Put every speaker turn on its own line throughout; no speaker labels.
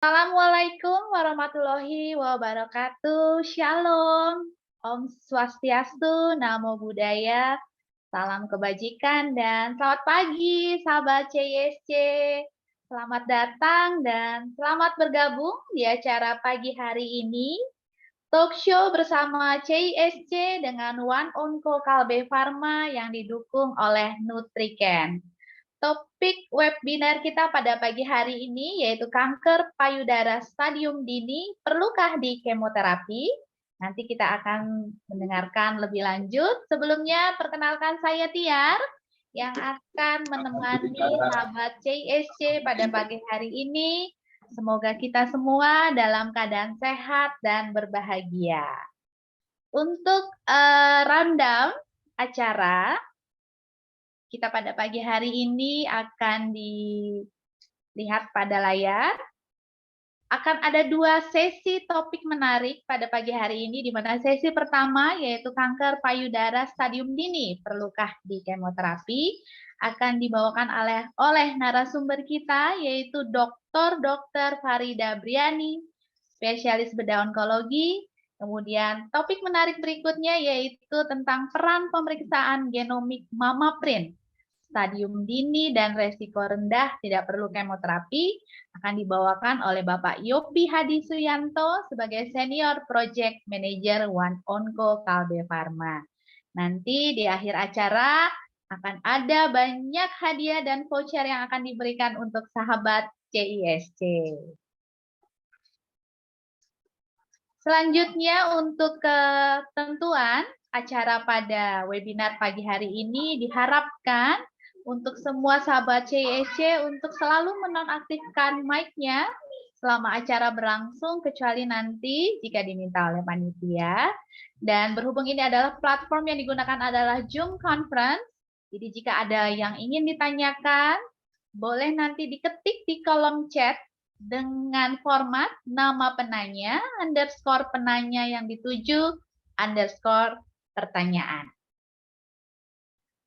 Assalamualaikum warahmatullahi wabarakatuh. Shalom. Om Swastiastu, Namo Buddhaya, salam kebajikan dan selamat pagi sahabat CISC. Selamat datang dan selamat bergabung di acara pagi hari ini. Talk show bersama CISC dengan One Onco Kalbe Pharma yang didukung oleh Nutriken. Topik webinar kita pada pagi hari ini yaitu kanker payudara stadium dini, perlukah di kemoterapi? Nanti kita akan mendengarkan lebih lanjut. Sebelumnya perkenalkan saya Tiar yang akan menemani sahabat CISC pada pagi hari ini. Semoga kita semua dalam keadaan sehat dan berbahagia. Untuk rundown acara, kita pada pagi hari ini akan dilihat pada layar. Akan ada 2 sesi topik menarik pada pagi hari ini, di mana sesi pertama yaitu kanker payudara stadium dini, perlukah di kemoterapi, akan dibawakan oleh narasumber kita yaitu Dr. Farida Briani, spesialis bedah onkologi. Kemudian topik menarik berikutnya yaitu tentang peran pemeriksaan genomik mamaprint stadium dini dan resiko rendah tidak perlu kemoterapi akan dibawakan oleh Bapak Yopi Hadi Suyanto sebagai Senior Project Manager One Onco Kalbe Pharma. Nanti di akhir acara akan ada banyak hadiah dan voucher yang akan diberikan untuk sahabat CISC. Selanjutnya untuk ketentuan acara pada webinar pagi hari ini diharapkan untuk semua sahabat CISC untuk selalu menonaktifkan mic-nya selama acara berlangsung kecuali nanti jika diminta oleh panitia. Dan berhubung ini adalah platform yang digunakan adalah Zoom Conference, jadi jika ada yang ingin ditanyakan, boleh nanti diketik di kolom chat dengan format nama penanya, underscore penanya yang dituju, underscore pertanyaan.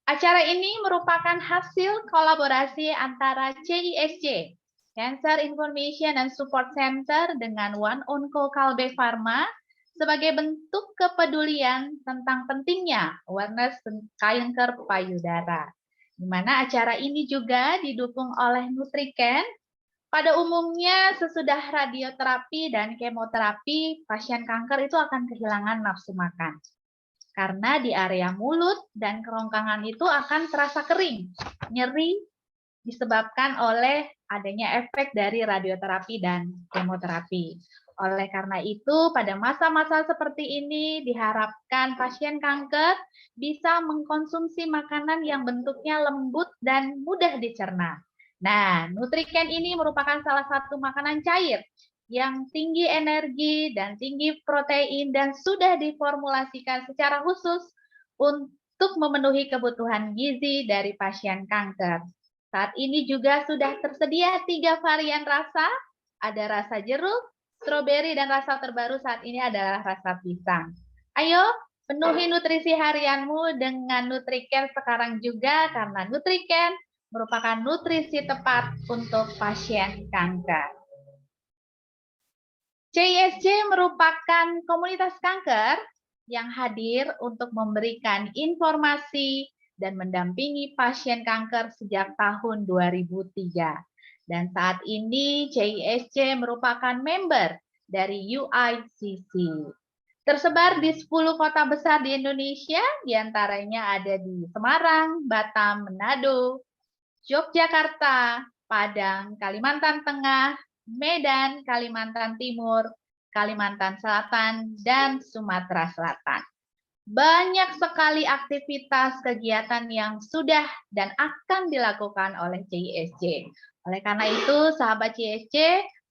Acara ini merupakan hasil kolaborasi antara CISC, Cancer Information and Support Center, dengan One Onco Kalbe Pharma sebagai bentuk kepedulian tentang pentingnya awareness kanker payudara. Di mana acara ini juga didukung oleh Nutriken. Pada umumnya sesudah radioterapi dan kemoterapi, pasien kanker itu akan kehilangan nafsu makan. Karena di area mulut dan kerongkongan itu akan terasa kering, nyeri, disebabkan oleh adanya efek dari radioterapi dan kemoterapi. Oleh karena itu, pada masa-masa seperti ini diharapkan pasien kanker bisa mengkonsumsi makanan yang bentuknya lembut dan mudah dicerna. Nah, Nutriken ini merupakan salah satu makanan cair yang tinggi energi dan tinggi protein dan sudah diformulasikan secara khusus untuk memenuhi kebutuhan gizi dari pasien kanker. Saat ini juga sudah tersedia 3 varian rasa, ada rasa jeruk, stroberi, dan rasa terbaru saat ini adalah rasa pisang. Ayo, penuhi nutrisi harianmu dengan Nutriken sekarang juga, karena Nutriken merupakan nutrisi tepat untuk pasien kanker. CISC merupakan komunitas kanker yang hadir untuk memberikan informasi dan mendampingi pasien kanker sejak tahun 2003. Dan saat ini CISC merupakan member dari UICC. Tersebar di 10 kota besar di Indonesia, diantaranya ada di Semarang, Batam, Manado, Yogyakarta, Padang, Kalimantan Tengah, Medan, Kalimantan Timur, Kalimantan Selatan, dan Sumatera Selatan. Banyak sekali aktivitas kegiatan yang sudah dan akan dilakukan oleh CISC. Oleh karena itu, sahabat CISC,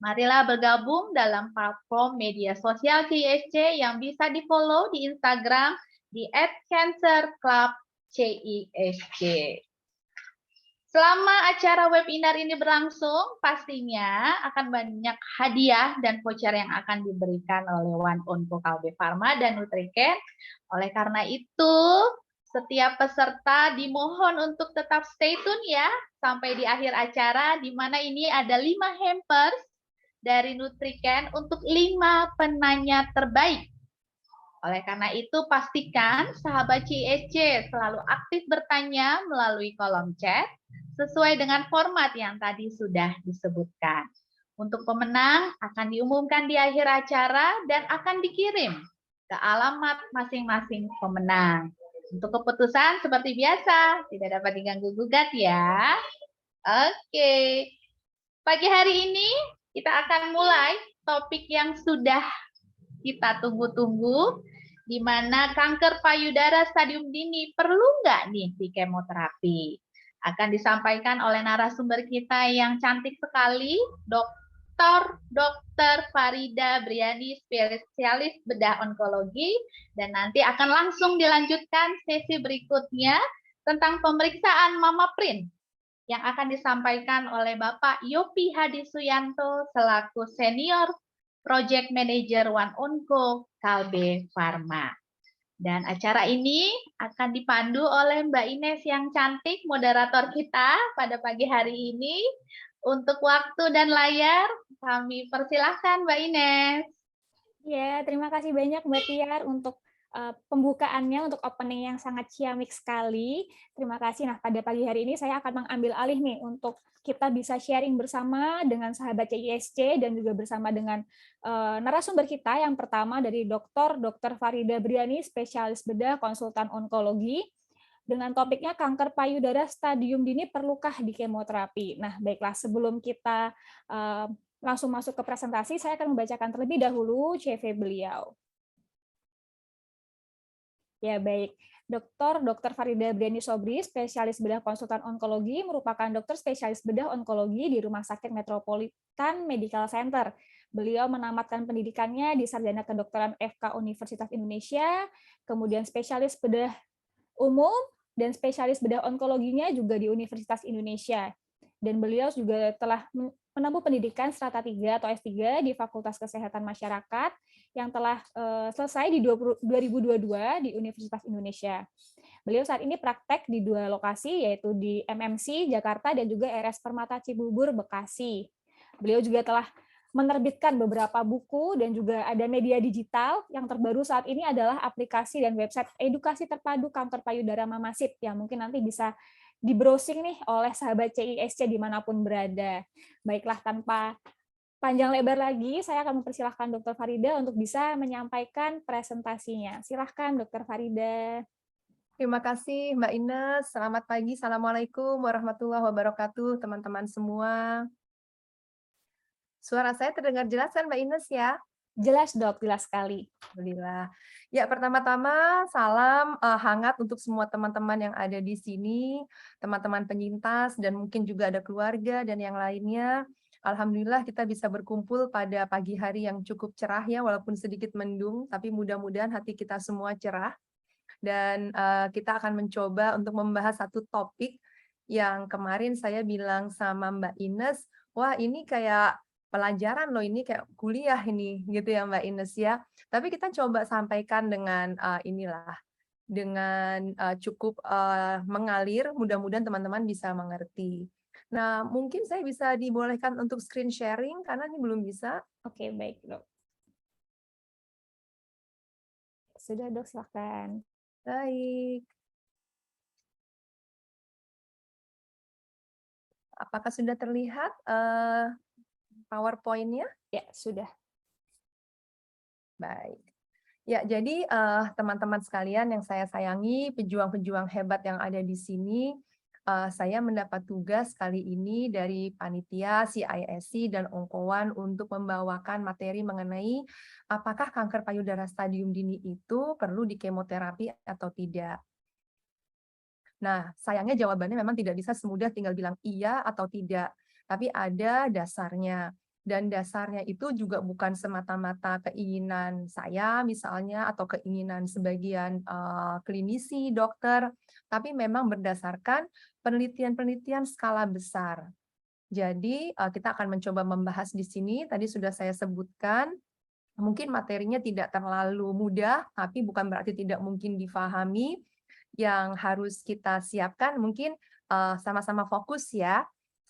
marilah bergabung dalam platform media sosial CISC yang bisa di-follow di Instagram di @cancerclubcisc. Selama acara webinar ini berlangsung, pastinya akan banyak hadiah dan voucher yang akan diberikan oleh One Onco Kalbe Pharma dan Nutriken. Oleh karena itu, setiap peserta dimohon untuk tetap stay tune ya, sampai di akhir acara, di mana ini ada 5 hampers dari Nutriken untuk 5 penanya terbaik. Oleh karena itu, pastikan sahabat CISC selalu aktif bertanya melalui kolom chat sesuai dengan format yang tadi sudah disebutkan. Untuk pemenang akan diumumkan di akhir acara dan akan dikirim ke alamat masing-masing pemenang. Untuk keputusan seperti biasa, tidak dapat diganggu-gugat ya. Oke, pagi hari ini kita akan mulai topik yang sudah kita tunggu-tunggu, di mana kanker payudara stadium dini perlu nggak nih di kemoterapi? Akan disampaikan oleh narasumber kita yang cantik sekali, Dr. Farida Briani, spesialis bedah onkologi, dan nanti akan langsung dilanjutkan sesi berikutnya tentang pemeriksaan mama print yang akan disampaikan oleh Bapak Yopi Hadi Suyanto selaku senior Project Manager One Onco Kalbe Pharma. Dan acara ini akan dipandu oleh Mbak Ines yang cantik, moderator kita pada pagi hari ini. Untuk waktu dan layar, kami persilahkan Mbak Ines.
Ya, terima kasih banyak Mbak Tiar untuk pembukaannya, untuk opening yang sangat ciamik sekali. Terima kasih. Nah, pada pagi hari ini saya akan mengambil alih nih untuk kita bisa sharing bersama dengan sahabat CISC dan juga bersama dengan narasumber kita yang pertama dari Dr. Farida Briani, spesialis bedah konsultan onkologi, dengan topiknya kanker payudara stadium dini perlukah di kemoterapi. Nah, baiklah, sebelum kita langsung masuk ke presentasi, saya akan membacakan terlebih dahulu CV beliau. Ya, baik. Dr. Farida Briani Sobri, spesialis bedah konsultan onkologi, merupakan dokter spesialis bedah onkologi di Rumah Sakit Metropolitan Medical Center. Beliau menamatkan pendidikannya di Sarjana Kedokteran FK Universitas Indonesia, kemudian spesialis bedah umum, dan spesialis bedah onkologinya juga di Universitas Indonesia. Dan beliau juga telah menempuh pendidikan strata 3 atau S3 di Fakultas Kesehatan Masyarakat yang telah selesai di 2022 di Universitas Indonesia. Beliau saat ini praktek di 2 lokasi, yaitu di MMC Jakarta dan juga RS Permata Cibubur Bekasi. Beliau juga telah menerbitkan beberapa buku dan juga ada media digital. Yang terbaru saat ini adalah aplikasi dan website edukasi terpadu kanker payudara Mamasit yang mungkin nanti bisa di-browsing nih oleh sahabat CISC dimanapun berada. Baiklah, tanpa panjang lebar lagi, saya akan mempersilahkan Dr. Farida untuk bisa menyampaikan presentasinya. Silahkan Dr. Farida.
Terima kasih Mbak Ines. Selamat pagi. Assalamualaikum warahmatullahi wabarakatuh, teman-teman semua. Suara saya terdengar jelas kan Mbak Ines ya?
Jelas dok, jelas sekali.
Alhamdulillah. Ya, pertama-tama salam hangat untuk semua teman-teman yang ada di sini, teman-teman penyintas dan mungkin juga ada keluarga dan yang lainnya. Alhamdulillah kita bisa berkumpul pada pagi hari yang cukup cerah ya, walaupun sedikit mendung, tapi mudah-mudahan hati kita semua cerah. Dan kita akan mencoba untuk membahas satu topik yang kemarin saya bilang sama Mbak Ines, wah ini kayak pelajaran loh, ini kayak kuliah ini, gitu ya Mbak Ines ya. Tapi kita coba sampaikan dengan dengan cukup mengalir, mudah-mudahan teman-teman bisa mengerti. Nah, mungkin saya bisa dibolehkan untuk screen sharing, karena ini belum bisa.
Oke, baik dok. Sudah dok, silakan.
Baik. Apakah sudah terlihat PowerPoint-nya?
Ya, sudah.
Baik. Ya, jadi teman-teman sekalian yang saya sayangi, pejuang-pejuang hebat yang ada di sini, saya mendapat tugas kali ini dari panitia CISC dan Onkowan untuk membawakan materi mengenai apakah kanker payudara stadium dini itu perlu dikemoterapi atau tidak. Nah, sayangnya jawabannya memang tidak bisa semudah tinggal bilang iya atau tidak, tapi ada dasarnya. Dan dasarnya itu juga bukan semata-mata keinginan saya misalnya atau keinginan sebagian klinisi, dokter, tapi memang berdasarkan penelitian-penelitian skala besar. Jadi kita akan mencoba membahas di sini, tadi sudah saya sebutkan, mungkin materinya tidak terlalu mudah, tapi bukan berarti tidak mungkin difahami. Yang harus kita siapkan mungkin sama-sama fokus ya,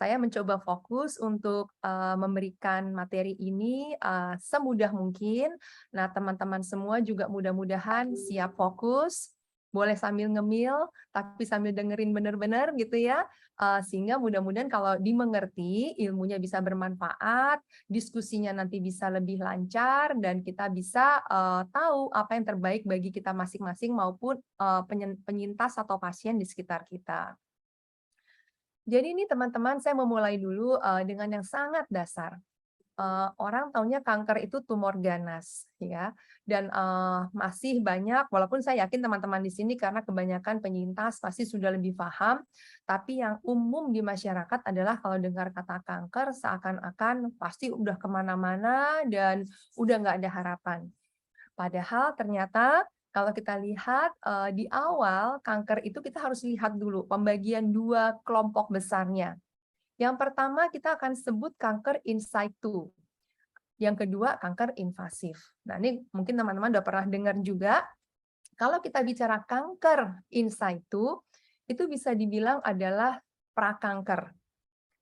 saya mencoba fokus untuk memberikan materi ini semudah mungkin. Nah, teman-teman semua juga mudah-mudahan siap fokus, boleh sambil ngemil, tapi sambil dengerin benar-benar gitu ya. Sehingga mudah-mudahan kalau dimengerti, ilmunya bisa bermanfaat, diskusinya nanti bisa lebih lancar, dan kita bisa tahu apa yang terbaik bagi kita masing-masing maupun penyintas atau pasien di sekitar kita. Jadi ini teman-teman, saya memulai dulu dengan yang sangat dasar. Orang taunya kanker itu tumor ganas, ya. Dan masih banyak, walaupun saya yakin teman-teman di sini karena kebanyakan penyintas pasti sudah lebih paham, tapi yang umum di masyarakat adalah kalau dengar kata kanker seakan-akan pasti udah kemana-mana dan udah nggak ada harapan. Padahal ternyata kalau kita lihat di awal kanker itu kita harus lihat dulu pembagian dua kelompok besarnya. Yang pertama kita akan sebut kanker in situ. Yang kedua kanker invasif. Nah, ini mungkin teman-teman udah pernah dengar juga. Kalau kita bicara kanker in situ, itu bisa dibilang adalah prakanker.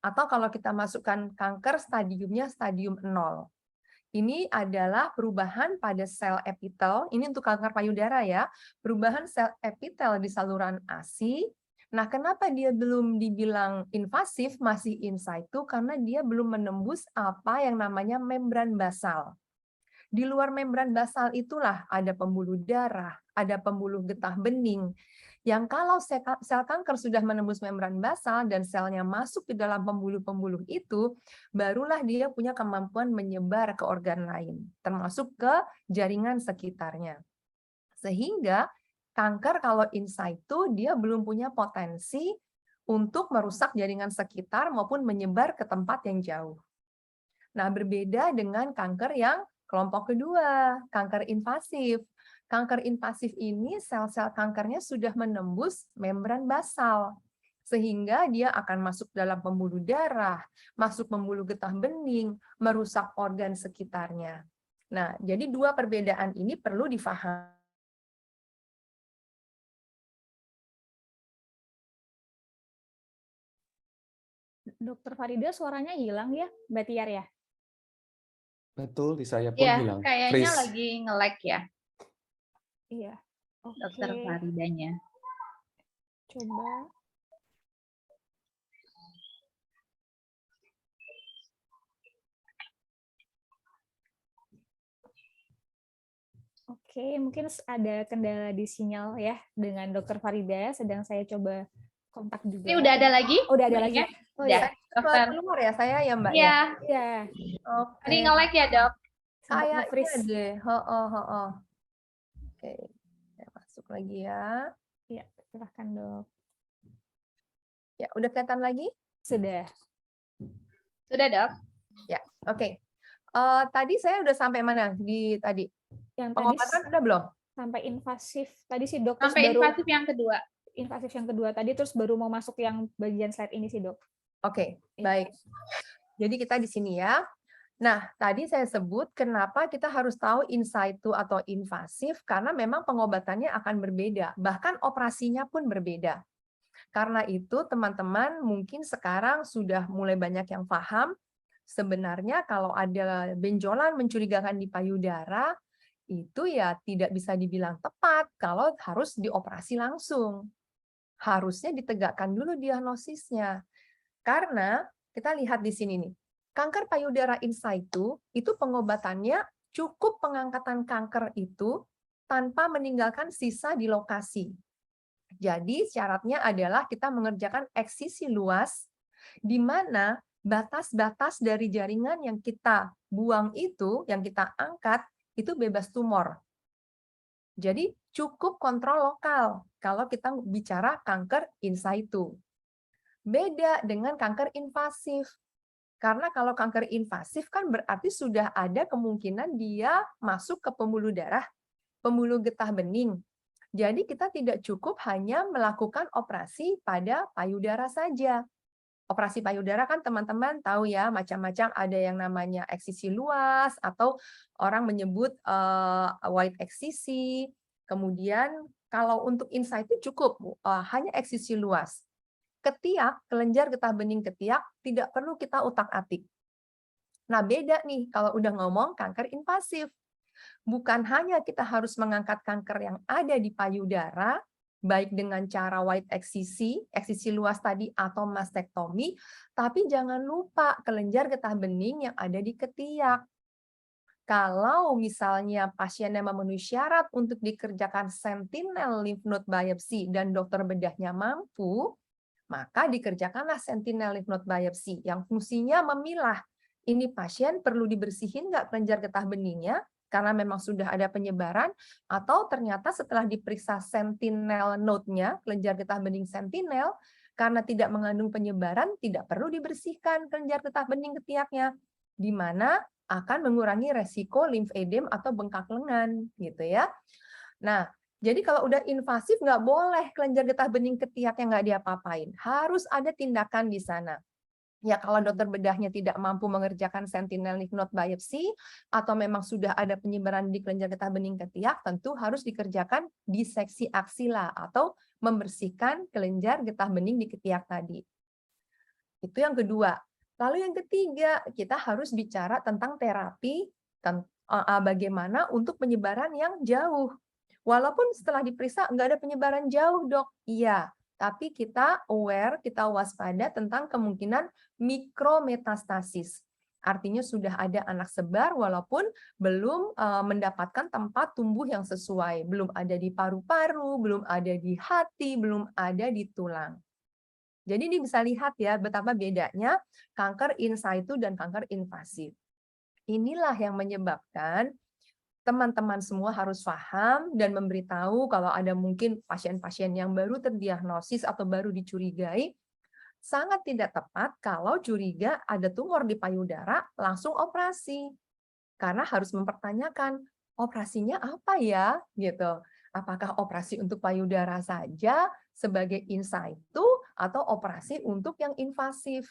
Atau kalau kita masukkan kanker stadiumnya stadium 0. Ini adalah perubahan pada sel epitel, ini untuk kanker payudara ya, perubahan sel epitel di saluran ASI. Nah, kenapa dia belum dibilang invasif, masih in situ? Karena dia belum menembus apa yang namanya membran basal. Di luar membran basal itulah ada pembuluh darah, ada pembuluh getah bening, yang kalau sel kanker sudah menembus membran basal dan selnya masuk ke dalam pembuluh-pembuluh itu, barulah dia punya kemampuan menyebar ke organ lain, termasuk ke jaringan sekitarnya. Sehingga kanker kalau in situ dia belum punya potensi untuk merusak jaringan sekitar maupun menyebar ke tempat yang jauh. Nah, berbeda dengan kanker yang kelompok kedua, kanker invasif. Kanker invasif ini sel-sel kankernya sudah menembus membran basal, sehingga dia akan masuk dalam pembuluh darah, masuk pembuluh getah bening, merusak organ sekitarnya. Nah, jadi dua perbedaan ini perlu difahami.
Dokter Farida suaranya hilang ya, Mbak Tiar ya?
Betul, di saya pun
Ya,
hilang.
kayaknya
Freeze.
lagi nge-lag ya,
Iya. Oke,
Dokter Faridanya.
coba. Oke, mungkin ada kendala di sinyal ya dengan Dokter Farida, sedang saya coba kontak juga.
Ini udah ada lagi?
Oh, udah ada lagi. Oh
Udah,
ya.
dokter.
Keluar ya saya ya Mbak
Iya,
ya?
Iya.
Oke.
tadi nge-lag ya dok?
Sempat
Kayaknya
nge-freeze.
deh. Oke, saya masuk lagi ya.
Iya, silahkan dok.
Ya, udah kelihatan lagi?
Sudah.
Sudah dok?
Ya, oke. Tadi saya udah sampai mana di tadi?
Yang tadi
Pengobatan udah belum?
sampai invasif. Tadi sih dok, terus
Sampai
baru
invasif yang kedua.
invasif yang kedua tadi, terus baru mau masuk yang bagian slide ini sih dok.
Oke, baik. Jadi kita di sini ya. Nah, tadi saya sebut kenapa kita harus tahu in situ atau invasif, karena memang pengobatannya akan berbeda, bahkan operasinya pun berbeda. Karena itu teman-teman mungkin sekarang sudah mulai banyak yang paham, sebenarnya kalau ada benjolan mencurigakan di payudara, itu ya tidak bisa dibilang tepat kalau harus dioperasi langsung. Harusnya ditegakkan dulu diagnosisnya. Karena kita lihat di sini nih, kanker payudara in situ itu pengobatannya cukup pengangkatan kanker itu tanpa meninggalkan sisa di lokasi. Jadi syaratnya adalah kita mengerjakan eksisi luas di mana batas-batas dari jaringan yang kita buang itu, yang kita angkat, itu bebas tumor. Jadi cukup kontrol lokal kalau kita bicara kanker in situ. Beda dengan kanker invasif. Karena kalau kanker invasif kan berarti sudah ada kemungkinan dia masuk ke pembuluh darah, pembuluh getah bening. Jadi kita tidak cukup hanya melakukan operasi pada payudara saja. Operasi payudara kan teman-teman tahu ya, macam-macam, ada yang namanya eksisi luas atau orang menyebut wide eksisi. Kemudian kalau untuk in situ cukup hanya eksisi luas. Ketiak, kelenjar getah bening ketiak tidak perlu kita utak-atik. Nah, beda nih kalau udah ngomong kanker invasif. Bukan hanya kita harus mengangkat kanker yang ada di payudara, baik dengan cara wide eksisi luas tadi atau mastektomi, tapi jangan lupa kelenjar getah bening yang ada di ketiak. Kalau misalnya pasiennya memenuhi syarat untuk dikerjakan sentinel lymph node biopsy dan dokter bedahnya mampu, maka dikerjakanlah sentinel lymph node biopsy yang fungsinya memilah ini pasien perlu dibersihin nggak kelenjar getah beningnya karena memang sudah ada penyebaran, atau ternyata setelah diperiksa sentinel node-nya, kelenjar getah bening sentinel, karena tidak mengandung penyebaran, tidak perlu dibersihkan kelenjar getah bening ketiaknya, di mana akan mengurangi resiko limfedem atau bengkak lengan, gitu ya. Nah, jadi kalau udah invasif nggak boleh kelenjar getah bening ketiak yang nggak diapa-apain. Harus ada tindakan di sana. Ya, kalau dokter bedahnya tidak mampu mengerjakan sentinel lymph node biopsy atau memang sudah ada penyebaran di kelenjar getah bening ketiak, tentu harus dikerjakan diseksi aksila atau membersihkan kelenjar getah bening di ketiak tadi. Itu yang kedua. Lalu yang ketiga, kita harus bicara tentang terapi, bagaimana untuk penyebaran yang jauh. Walaupun setelah diperiksa nggak ada penyebaran jauh, dok. Iya, tapi kita aware, kita waspada tentang kemungkinan mikrometastasis. Artinya sudah ada anak sebar walaupun belum mendapatkan tempat tumbuh yang sesuai. Belum ada di paru-paru, belum ada di hati, belum ada di tulang. Jadi ini bisa lihat ya betapa bedanya kanker in situ dan kanker invasif. Inilah yang menyebabkan teman-teman semua harus paham dan memberitahu kalau ada mungkin pasien-pasien yang baru terdiagnosis atau baru dicurigai, sangat tidak tepat kalau curiga ada tumor di payudara langsung operasi. Karena harus mempertanyakan, operasinya apa ya? Gitu. Apakah operasi untuk payudara saja sebagai in situ atau operasi untuk yang invasif?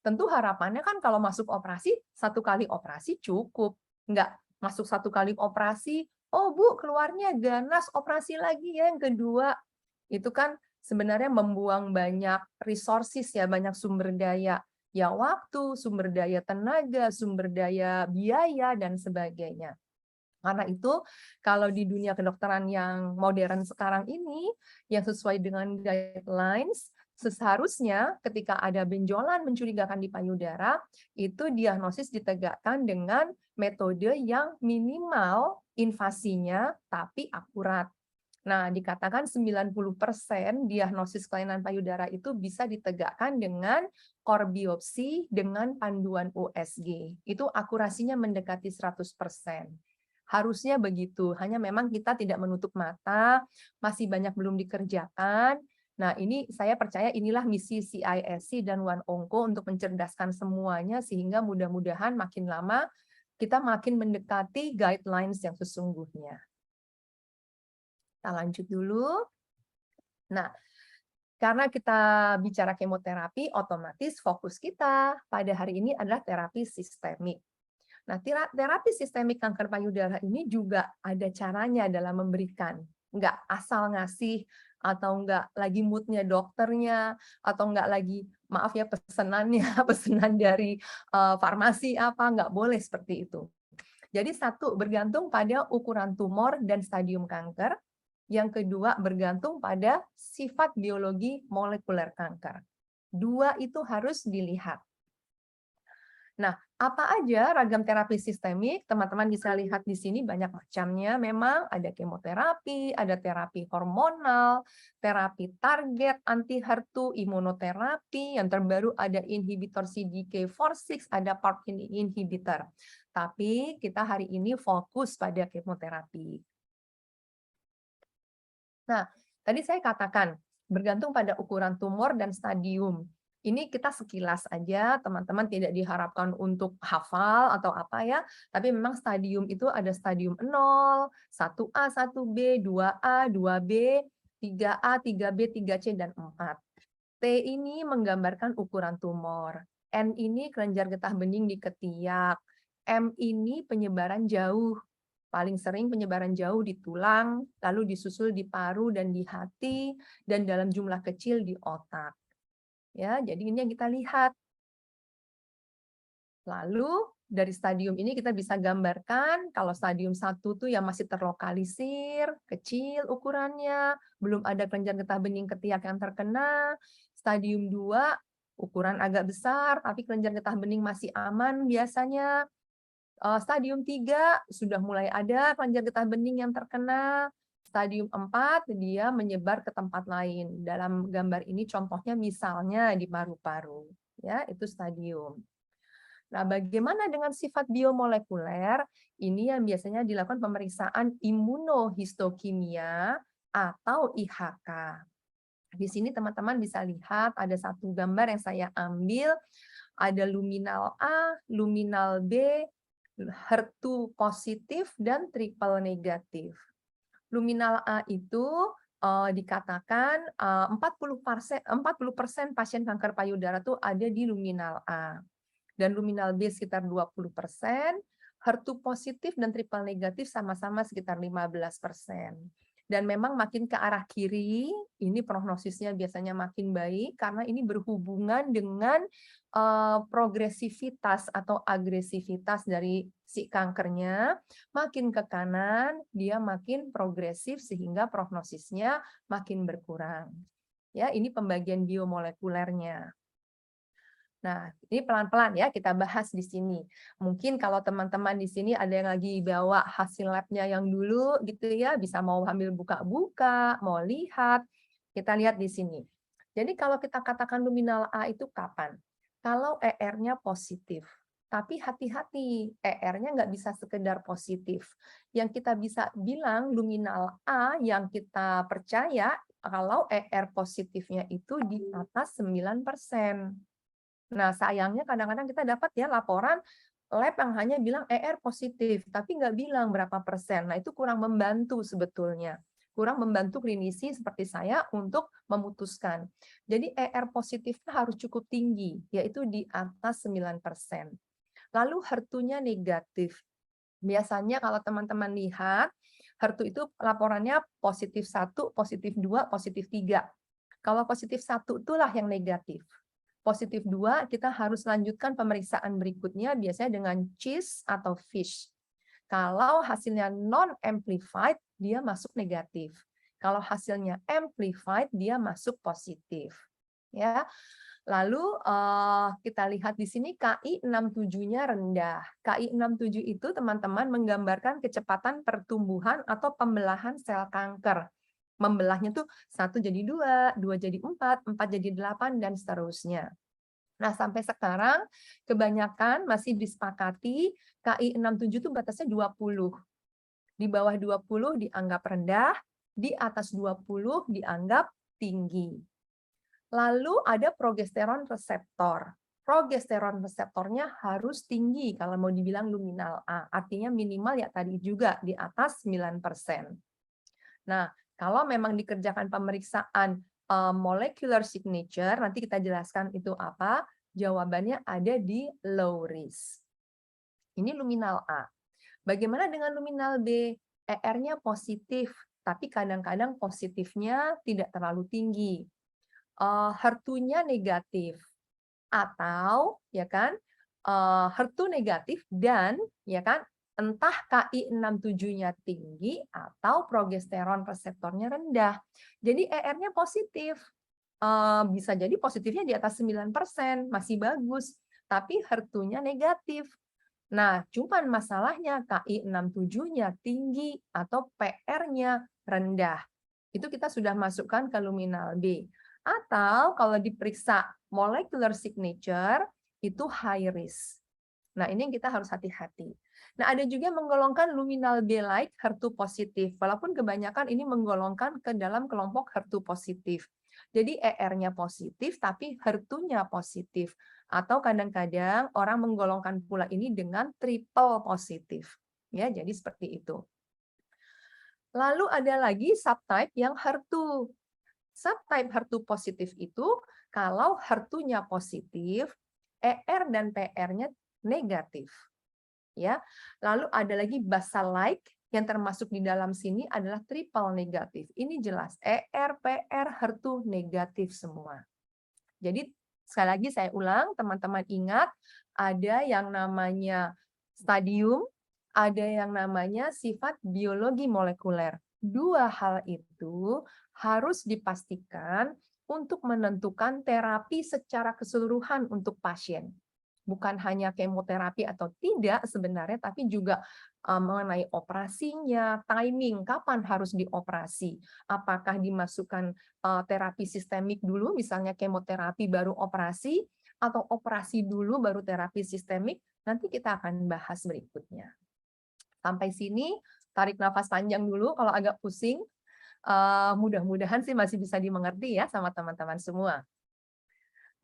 Tentu harapannya kan kalau masuk operasi, satu kali operasi cukup. Nggak masuk satu kali operasi, oh Bu, keluarnya ganas, operasi lagi ya yang kedua. Itu kan sebenarnya membuang banyak resources ya, banyak sumber daya. Ya waktu, sumber daya tenaga, sumber daya biaya, dan sebagainya. Karena itu, kalau di dunia kedokteran yang modern sekarang ini, yang sesuai dengan guidelines, seharusnya ketika ada benjolan mencurigakan di payudara, itu diagnosis ditegakkan dengan metode yang minimal invasinya, tapi akurat. Nah, dikatakan 90% diagnosis kelainan payudara itu bisa ditegakkan dengan core biopsi dengan panduan USG. Itu akurasinya mendekati 100%. Harusnya begitu, hanya memang kita tidak menutup mata, masih banyak belum dikerjakan. Nah, ini saya percaya inilah misi CISC dan One Onco untuk mencerdaskan semuanya sehingga mudah-mudahan makin lama kita makin mendekati guidelines yang sesungguhnya. Kita lanjut dulu. Nah, karena kita bicara kemoterapi, otomatis fokus kita pada hari ini adalah terapi sistemik. Nah, terapi sistemik kanker payudara ini juga ada caranya dalam memberikan. Nggak asal ngasih, atau nggak lagi moodnya dokternya, atau nggak lagi, maaf ya pesenannya, pesenan dari farmasi apa, nggak boleh seperti itu. Jadi satu, bergantung pada ukuran tumor dan stadium kanker. Yang kedua, bergantung pada sifat biologi molekuler kanker. Dua itu harus dilihat. Nah, apa aja ragam terapi sistemik? Teman-teman bisa lihat di sini banyak macamnya. Memang ada kemoterapi, ada terapi hormonal, terapi target anti HER2, imunoterapi, yang terbaru ada inhibitor CDK4/6, ada PARP inhibitor. Tapi kita hari ini fokus pada kemoterapi. Nah, tadi saya katakan bergantung pada ukuran tumor dan stadium. Ini kita sekilas aja, teman-teman tidak diharapkan untuk hafal atau apa ya, tapi memang stadium itu ada stadium 0, 1A, 1B, 2A, 2B, 3A, 3B, 3C, dan 4. T ini menggambarkan ukuran tumor. N ini kelenjar getah bening di ketiak. M ini penyebaran jauh. Paling sering penyebaran jauh di tulang, lalu disusul di paru dan di hati, dan dalam jumlah kecil di otak. Ya, jadi ini yang kita lihat. Lalu dari stadium ini kita bisa gambarkan kalau stadium 1 tuh yang masih terlokalisir, kecil ukurannya, belum ada kelenjar getah bening ketiak yang terkena. Stadium 2 ukuran agak besar, tapi kelenjar getah bening masih aman biasanya. Stadium 3 sudah mulai ada kelenjar getah bening yang terkena. Stadium 4 dia menyebar ke tempat lain. Dalam gambar ini contohnya misalnya di paru-paru. Ya, itu stadium. Nah, bagaimana dengan sifat biomolekuler? Ini yang biasanya dilakukan pemeriksaan imunohistokimia atau IHK. Di sini teman-teman bisa lihat ada satu gambar yang saya ambil, ada luminal A, luminal B, HER2 positif, dan triple negatif. Luminal A itu dikatakan 40% pasien kanker payudara itu ada di luminal A. Dan luminal B sekitar 20%, HER2 positif dan triple negatif sama-sama sekitar 15%. Dan memang makin ke arah kiri, ini prognosisnya biasanya makin baik karena ini berhubungan dengan progresivitas atau agresivitas dari si kankernya. Makin ke kanan, dia makin progresif sehingga prognosisnya makin berkurang. Ya, ini pembagian biomolekulernya. Nah, ini pelan-pelan ya kita bahas di sini. Mungkin kalau teman-teman di sini ada yang lagi bawa hasil labnya yang dulu gitu ya, bisa mau ambil buka-buka, mau lihat. Kita lihat di sini. Jadi kalau kita katakan luminal A itu kapan? Kalau ER-nya positif. Tapi hati-hati, ER-nya nggak bisa sekedar positif. Yang kita bisa bilang luminal A yang kita percaya kalau ER positifnya itu di atas 9%. Nah, sayangnya kadang-kadang kita dapat ya laporan lab yang hanya bilang ER positif, tapi nggak bilang berapa persen. Nah, itu kurang membantu sebetulnya. Kurang membantu klinisi seperti saya untuk memutuskan. Jadi ER positifnya harus cukup tinggi, yaitu di atas 9%. Lalu HER2-nya negatif. Biasanya kalau teman-teman lihat, HER2 itu laporannya positif 1, positif 2, positif 3. Kalau positif 1 itulah yang negatif. Positif 2, kita harus lanjutkan pemeriksaan berikutnya biasanya dengan CIS atau FISH. Kalau hasilnya non-amplified, dia masuk negatif. Kalau hasilnya amplified, dia masuk positif. Ya. Lalu kita lihat di sini KI 67-nya rendah. KI 67 itu teman-teman menggambarkan kecepatan pertumbuhan atau pembelahan sel kanker. Membelahnya tuh 1 jadi 2, 2 jadi 4, 4 jadi 8, dan seterusnya. Nah, sampai sekarang kebanyakan masih disepakati KI 67 itu batasnya 20. Di bawah 20 dianggap rendah, di atas 20 dianggap tinggi. Lalu ada progesteron reseptor. Progesteron reseptornya harus tinggi kalau mau dibilang luminal A. Artinya minimal ya tadi juga di atas 9%. Nah, kalau memang dikerjakan pemeriksaan molecular signature, nanti kita jelaskan itu apa, jawabannya ada di low risk. Ini luminal A. Bagaimana dengan luminal B? ER-nya positif, tapi kadang-kadang positifnya tidak terlalu tinggi. HER2-nya negatif. Atau, ya kan, HER2 negatif dan, ya kan, entah KI 67-nya tinggi atau progesteron reseptornya rendah. Jadi ER-nya positif. Bisa jadi positifnya di atas 9%, masih bagus. Tapi HER2-nya negatif. Nah, cuman masalahnya KI 67-nya tinggi atau PR-nya rendah. Itu kita sudah masukkan ke luminal B. Atau kalau diperiksa molecular signature, itu high risk. Nah, ini yang kita harus hati-hati. Nah, ada juga menggolongkan luminal B-like HER2 positif, walaupun kebanyakan ini menggolongkan ke dalam kelompok HER2 positif. Jadi ER-nya positif, tapi HER2-nya positif. Atau kadang-kadang orang menggolongkan pula ini dengan triple positif. Ya, jadi seperti itu. Lalu ada lagi subtype yang HER2. Subtype HER2 positif itu kalau HER2-nya positif, ER dan PR-nya negatif. Ya. Lalu ada lagi basal-like yang termasuk di dalam sini adalah triple negatif. Ini jelas ER, PR, HER2 negatif semua. Jadi Sekali lagi saya ulang, teman-teman ingat, ada yang namanya stadium, ada yang namanya sifat biologi molekuler. Dua hal itu harus dipastikan untuk menentukan terapi secara keseluruhan untuk pasien. Bukan hanya kemoterapi atau tidak sebenarnya, tapi juga mengenai operasinya, timing, kapan harus dioperasi. Apakah dimasukkan terapi sistemik dulu, misalnya kemoterapi baru operasi, atau operasi dulu baru terapi sistemik, nanti kita akan bahas berikutnya. Sampai sini, tarik nafas panjang dulu kalau agak pusing. Mudah-mudahan sih masih bisa dimengerti ya sama teman-teman semua.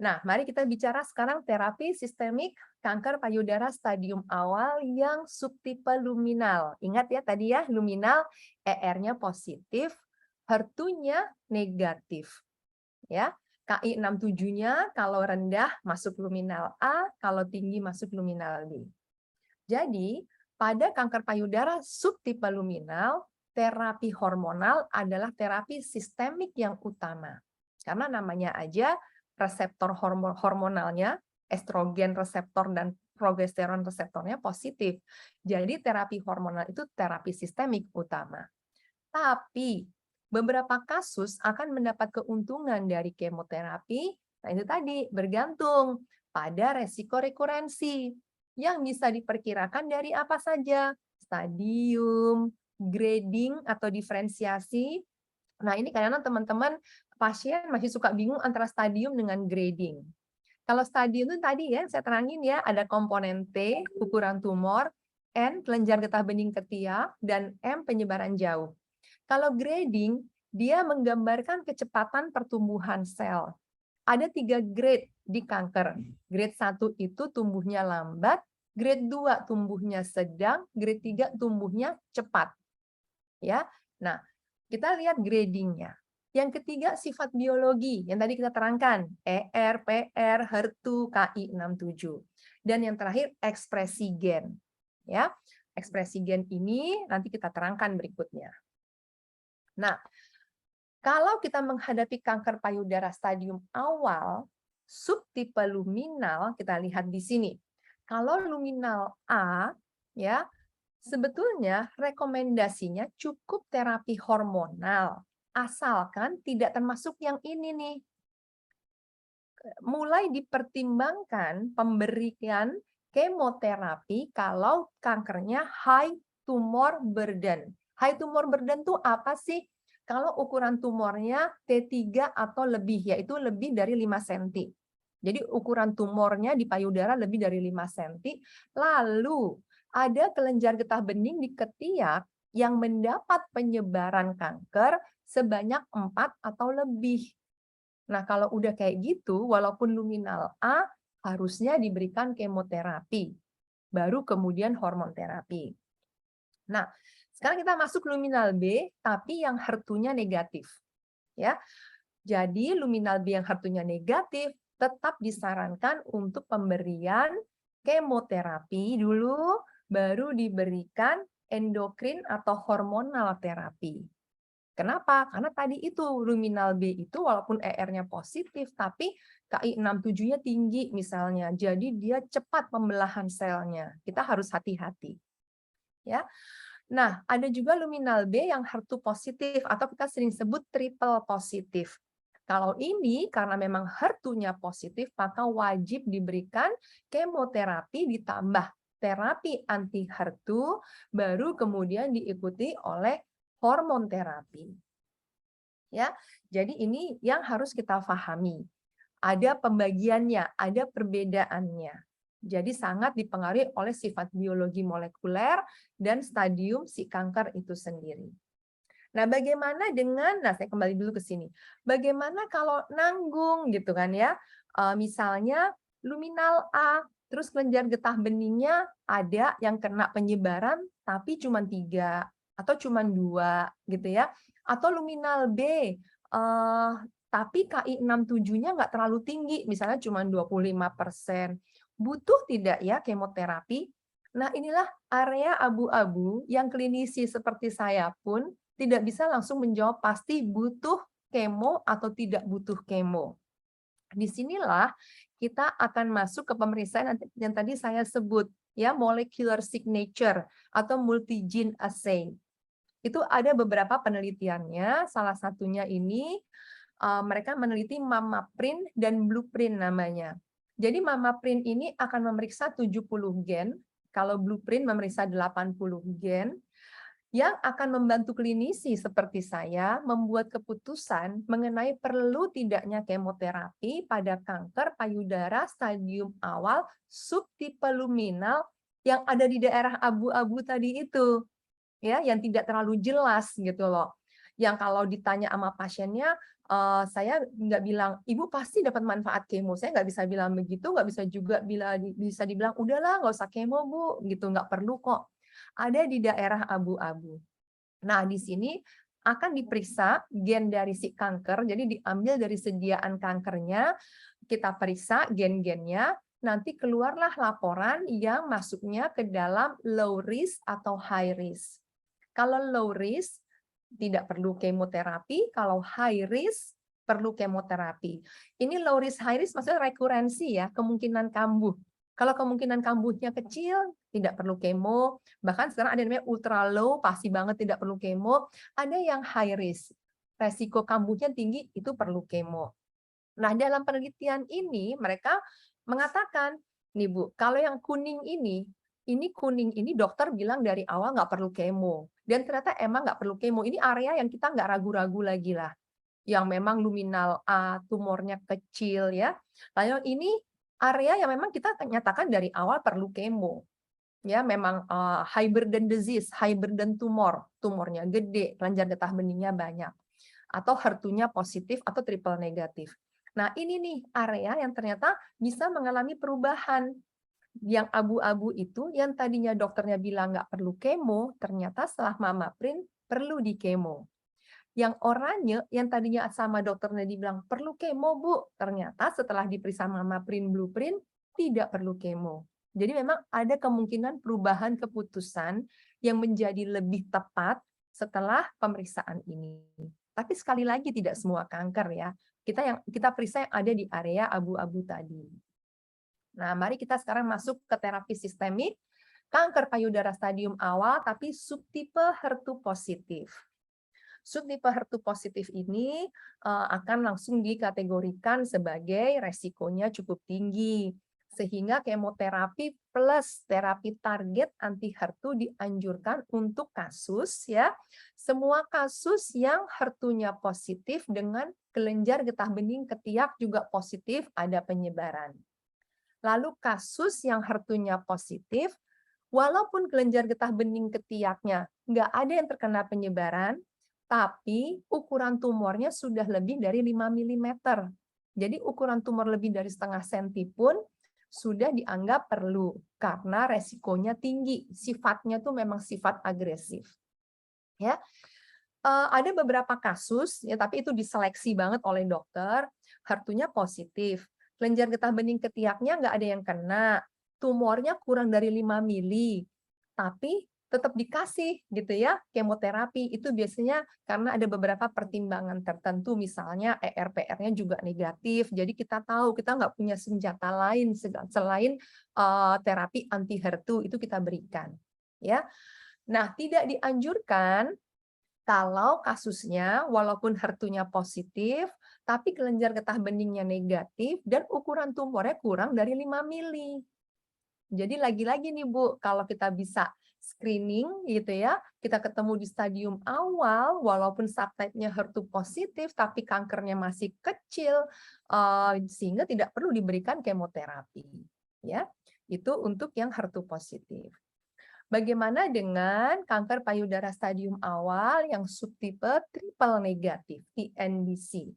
Nah, mari kita bicara sekarang terapi sistemik kanker payudara stadium awal yang subtipe luminal. Ingat ya tadi ya, luminal ER-nya positif, HER2-nya negatif. Ya, KI67-nya kalau rendah masuk luminal A, kalau tinggi masuk luminal B. Jadi, pada kanker payudara subtipe luminal, terapi hormonal adalah terapi sistemik yang utama. Karena namanya aja reseptor hormonalnya, estrogen reseptor dan progesteron reseptornya positif. Jadi terapi hormonal itu terapi sistemik utama. Tapi beberapa kasus akan mendapat keuntungan dari kemoterapi. Nah itu tadi bergantung pada resiko rekurensi yang bisa diperkirakan dari apa saja, stadium, grading atau diferensiasi. Nah ini kadang-kadang teman-teman pasien masih suka bingung antara stadium dengan grading. Kalau stadium itu tadi ya, saya terangin ya, ada komponen T, ukuran tumor, N, kelenjar getah bening ketiak, dan M, penyebaran jauh. Kalau grading, dia menggambarkan kecepatan pertumbuhan sel. Ada 3 grade di kanker. Grade 1 itu tumbuhnya lambat, grade 2 tumbuhnya sedang, grade 3 tumbuhnya cepat. Ya. Nah, kita lihat gradingnya. Yang ketiga sifat biologi yang tadi kita terangkan, ER, PR, HER2, KI67. Dan yang terakhir ekspresi gen. Ya, ekspresi gen ini nanti kita terangkan berikutnya. Nah, kalau kita menghadapi kanker payudara stadium awal, subtipe luminal, kita lihat di sini. Kalau luminal A, ya, sebetulnya rekomendasinya cukup terapi hormonal, asalkan tidak termasuk yang ini nih. Mulai dipertimbangkan pemberian kemoterapi kalau kankernya high tumor burden. High tumor burden itu apa sih? Kalau ukuran tumornya T3 atau lebih, yaitu lebih dari 5 cm. Jadi ukuran tumornya di payudara lebih dari 5 cm. Lalu ada kelenjar getah bening di ketiak yang mendapat penyebaran kanker sebanyak 4 atau lebih. Nah, kalau udah kayak gitu, walaupun luminal A, harusnya diberikan kemoterapi. Baru kemudian hormon terapi. Nah, sekarang kita masuk luminal B, tapi yang HER2-nya negatif. Ya, jadi luminal B yang HER2-nya negatif, tetap disarankan untuk pemberian kemoterapi dulu, baru diberikan endokrin atau hormonal terapi. Kenapa? Karena tadi itu luminal B itu walaupun ER-nya positif, tapi KI67-nya tinggi misalnya. Jadi dia cepat pembelahan selnya. Kita harus hati-hati. Ya. Nah, ada juga luminal B yang HER2 positif atau kita sering sebut triple positif. Kalau ini karena memang HER2-nya positif, maka wajib diberikan kemoterapi ditambah terapi anti HER2, baru kemudian diikuti oleh hormon terapi. Ya, jadi ini yang harus kita pahami. Ada pembagiannya, ada perbedaannya. Jadi sangat dipengaruhi oleh sifat biologi molekuler dan stadium si kanker itu sendiri. Nah, bagaimana dengan, nah saya kembali dulu ke sini. Bagaimana kalau nanggung gitu kan ya? Misalnya luminal A, terus kelenjar getah beningnya ada yang kena penyebaran tapi cuma 3 atau cuma 2 gitu ya. Atau luminal B, tapi KI67-nya nggak terlalu tinggi, misalnya cuma 25%. Butuh tidak ya kemoterapi? Nah, inilah area abu-abu yang klinisi seperti saya pun tidak bisa langsung menjawab pasti butuh kemo atau tidak butuh kemo. Disinilah kita akan masuk ke pemeriksaan yang tadi saya sebut, ya, molecular signature atau multi-gene assay. Itu ada beberapa penelitiannya, salah satunya ini mereka meneliti MammaPrint dan Blueprint namanya. Jadi MammaPrint ini akan memeriksa 70 gen, kalau Blueprint memeriksa 80 gen, yang akan membantu klinisi seperti saya membuat keputusan mengenai perlu tidaknya kemoterapi pada kanker payudara stadium awal subtipe luminal yang ada di daerah abu-abu tadi itu, ya, yang tidak terlalu jelas gitu loh. Yang kalau ditanya sama pasiennya, saya nggak bilang, ibu pasti dapat manfaat kemo. Saya nggak bisa bilang begitu, nggak bisa juga bisa dibilang, udahlah nggak usah kemo bu, gitu, nggak perlu kok. Ada di daerah abu-abu. Nah, di sini akan diperiksa gen dari si kanker, jadi diambil dari sediaan kankernya, kita periksa gen-gennya, nanti keluarlah laporan yang masuknya ke dalam low risk atau high risk. Kalau low risk, tidak perlu kemoterapi, kalau high risk, perlu kemoterapi. Ini low risk, high risk maksudnya rekurensi ya, kemungkinan kambuh. Kalau kemungkinan kambuhnya kecil, tidak perlu kemo. Bahkan sekarang ada yang namanya ultra low, pasti banget tidak perlu kemo. Ada yang high risk, resiko kambuhnya tinggi, itu perlu kemo. Nah, dalam penelitian ini mereka mengatakan, nih Bu, kalau yang kuning ini kuning ini dokter bilang dari awal nggak perlu kemo. Dan ternyata emang nggak perlu kemo. Ini area yang kita nggak ragu-ragu lagi lah. Yang memang luminal A, tumornya kecil ya. Lalu ini area yang memang kita nyatakan dari awal perlu kemo. Ya, memang high burden disease, high burden tumor, tumornya gede, kelenjar getah benihnya banyak, atau HER2-nya positif atau triple negatif. Nah, ini nih area yang ternyata bisa mengalami perubahan. Yang abu-abu itu, yang tadinya dokternya bilang nggak perlu kemo, ternyata setelah MammaPrint perlu di kemo. Yang oranye, yang tadinya sama dokternya dibilang perlu kemo, Bu. Ternyata setelah diperiksa MammaPrint, Blueprint, tidak perlu kemo. Jadi memang ada kemungkinan perubahan keputusan yang menjadi lebih tepat setelah pemeriksaan ini. Tapi sekali lagi tidak semua kanker ya. Kita periksa yang ada di area abu-abu tadi. Nah, mari kita sekarang masuk ke terapi sistemik. Kanker payudara stadium awal tapi subtipe HER2 positif. Subtipe HER2 positif ini akan langsung dikategorikan sebagai resikonya cukup tinggi, sehingga kemoterapi plus terapi target anti HER2 dianjurkan untuk kasus ya, semua kasus yang HER2-nya positif dengan kelenjar getah bening ketiak juga positif ada penyebaran. Lalu kasus yang HER2-nya positif, walaupun kelenjar getah bening ketiaknya nggak ada yang terkena penyebaran, tapi ukuran tumornya sudah lebih dari 5 mm. Jadi ukuran tumor lebih dari setengah senti pun sudah dianggap perlu, karena resikonya tinggi, sifatnya tuh memang sifat agresif. Ya, ada beberapa kasus, ya, tapi itu diseleksi banget oleh dokter, HER2-nya positif, kelenjar getah bening ketiaknya nggak ada yang kena, tumornya kurang dari 5 mili, tapi tetap dikasih gitu ya kemoterapi. Itu biasanya karena ada beberapa pertimbangan tertentu, misalnya ERPR-nya juga negatif, jadi kita tahu kita nggak punya senjata lain selain terapi anti HER2 itu kita berikan ya. Nah, tidak dianjurkan kalau kasusnya walaupun HER2-nya positif, tapi kelenjar getah beningnya negatif dan ukuran tumornya kurang dari 5 mili. Jadi lagi-lagi nih Bu, kalau kita bisa screening gitu ya, kita ketemu di stadium awal, walaupun subtype-nya HER2 positif, tapi kankernya masih kecil, sehingga tidak perlu diberikan kemoterapi. Ya, itu untuk yang HER2 positif. Bagaimana dengan kanker payudara stadium awal yang subtipe triple negatif, TNBC?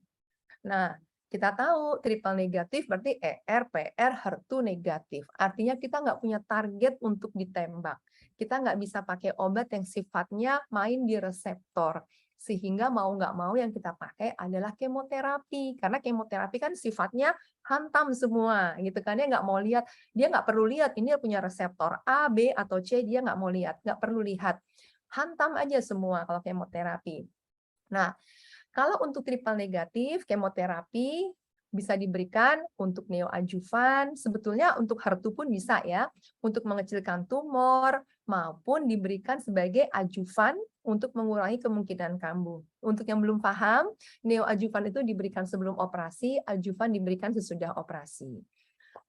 Nah, kita tahu triple negatif berarti ER, PR, HER2 negatif. Artinya kita nggak punya target untuk ditembak. Kita nggak bisa pakai obat yang sifatnya main di reseptor. Sehingga mau nggak mau yang kita pakai adalah kemoterapi. Karena kemoterapi kan sifatnya hantam semua, gitu kan. Dia nggak mau lihat, dia nggak perlu lihat ini punya reseptor A, B, atau C, dia nggak mau lihat, nggak perlu lihat. Hantam aja semua kalau kemoterapi. Nah, kalau untuk triple negatif, kemoterapi Bisa diberikan untuk neoadjuvan, sebetulnya untuk HER2 pun bisa ya, untuk mengecilkan tumor, maupun diberikan sebagai adjuvan untuk mengurangi kemungkinan kambuh. Untuk yang belum paham, neoadjuvan itu diberikan sebelum operasi, adjuvan diberikan sesudah operasi.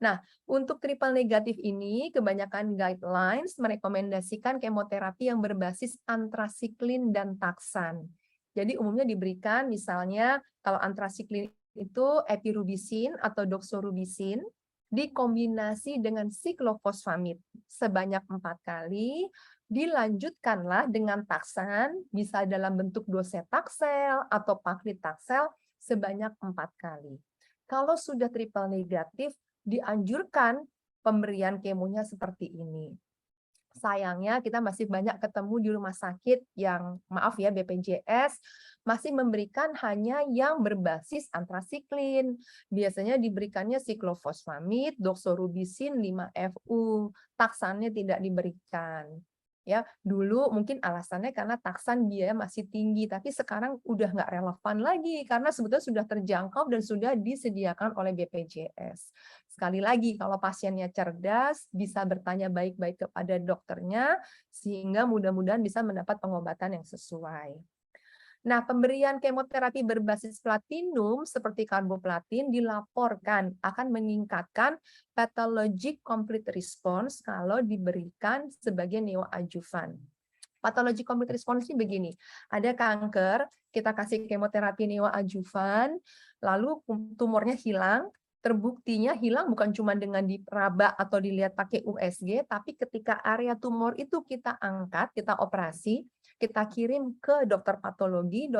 Nah, untuk triple negatif ini, kebanyakan guidelines merekomendasikan kemoterapi yang berbasis antrasiklin dan taksan. Jadi umumnya diberikan misalnya kalau antrasiklin itu epirubicin atau doxorubicin dikombinasi dengan siklofosfamid sebanyak 4 kali, dilanjutkanlah dengan taksan, bisa dalam bentuk docetaxel atau paclitaxel sebanyak 4 kali. Kalau sudah triple negatif, dianjurkan pemberian kemonya seperti ini. Sayangnya kita masih banyak ketemu di rumah sakit yang, maaf ya BPJS, masih memberikan hanya yang berbasis antrasiklin. Biasanya diberikannya siklofosfamid, doxorubicin 5-FU, taksannya tidak diberikan. Ya, dulu mungkin alasannya karena taksan biaya masih tinggi, tapi sekarang udah nggak relevan lagi karena sebetulnya sudah terjangkau dan sudah disediakan oleh BPJS. Sekali lagi, kalau pasiennya cerdas, bisa bertanya baik-baik kepada dokternya, sehingga mudah-mudahan bisa mendapat pengobatan yang sesuai. Nah, pemberian kemoterapi berbasis platinum seperti karboplatin dilaporkan akan meningkatkan pathologic complete response kalau diberikan sebagai neoadjuvan. Pathologic complete response ini begini, ada kanker, kita kasih kemoterapi neoadjuvan, lalu tumornya hilang, terbuktinya hilang bukan cuma dengan diraba atau dilihat pakai USG, tapi ketika area tumor itu kita angkat, kita operasi, kita kirim ke dokter patologi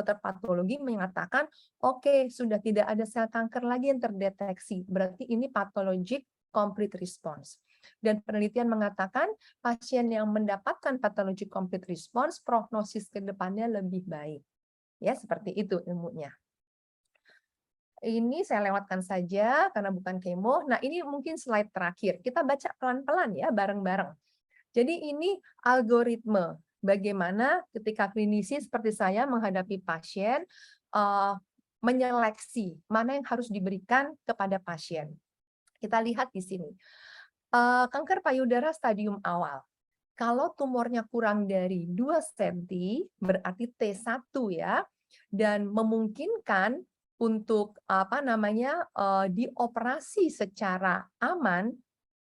mengatakan, oke, sudah tidak ada sel kanker lagi yang terdeteksi, berarti ini pathologic complete response. Dan penelitian mengatakan pasien yang mendapatkan pathologic complete response, prognosis ke depannya lebih baik. Ya, seperti itu ilmunya. Ini saya lewatkan saja karena bukan kemo. Nah, ini mungkin slide terakhir. Kita baca pelan-pelan ya, bareng-bareng. Jadi ini algoritme bagaimana ketika klinisi seperti saya menghadapi pasien, menyeleksi mana yang harus diberikan kepada pasien. Kita lihat di sini. Kanker payudara stadium awal. Kalau tumornya kurang dari 2 cm, berarti T1 ya, dan memungkinkan untuk dioperasi secara aman,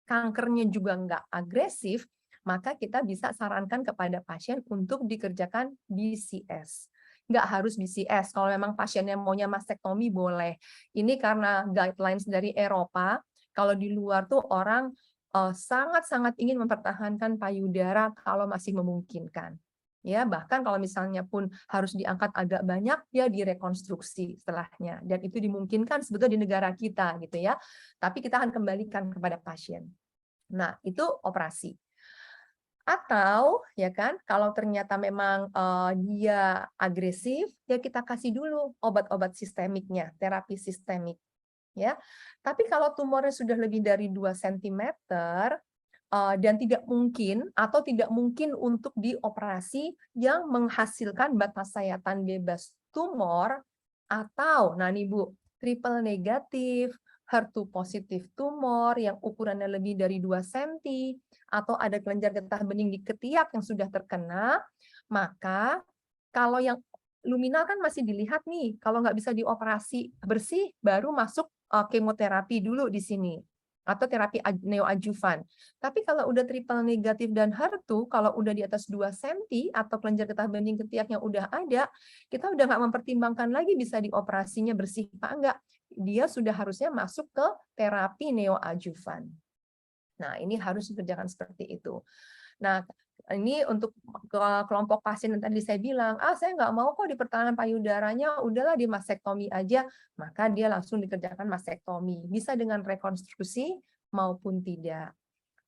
kankernya juga nggak agresif, maka kita bisa sarankan kepada pasien untuk dikerjakan BCS. Nggak harus BCS, kalau memang pasiennya maunya mastektomi boleh. Ini karena guidelines dari Eropa, kalau di luar tuh orang sangat-sangat ingin mempertahankan payudara kalau masih memungkinkan. Ya, bahkan kalau misalnya pun harus diangkat agak banyak, ya direkonstruksi setelahnya. Dan itu dimungkinkan sebetulnya di negara kita gitu ya. Tapi kita akan kembalikan kepada pasien. Nah, itu operasi. Atau ya kan, kalau ternyata memang dia agresif, ya kita kasih dulu obat-obat sistemiknya, terapi sistemik. Ya. Tapi kalau tumornya sudah lebih dari 2 cm dan tidak mungkin untuk dioperasi yang menghasilkan batas sayatan bebas tumor, atau nah nih Bu, triple negatif, HER2 positif tumor yang ukurannya lebih dari 2 cm, atau ada kelenjar getah bening di ketiak yang sudah terkena, maka kalau yang luminal kan masih dilihat nih, kalau nggak bisa dioperasi bersih, baru masuk kemoterapi dulu di sini, atau terapi neoadjuvan. Tapi kalau udah triple negatif dan HER2, kalau udah di atas 2 cm atau kelenjar getah bening ketiak yang udah ada, kita udah nggak mempertimbangkan lagi bisa dioperasinya bersih apa enggak. Dia sudah harusnya masuk ke terapi neoadjuvan. Nah, ini harus dikerjakan seperti itu. Nah, ini untuk kelompok pasien yang tadi saya bilang, saya nggak mau kok dipertahankan payudaranya, udahlah di mastektomi aja, maka dia langsung dikerjakan mastektomi. Bisa dengan rekonstruksi maupun tidak.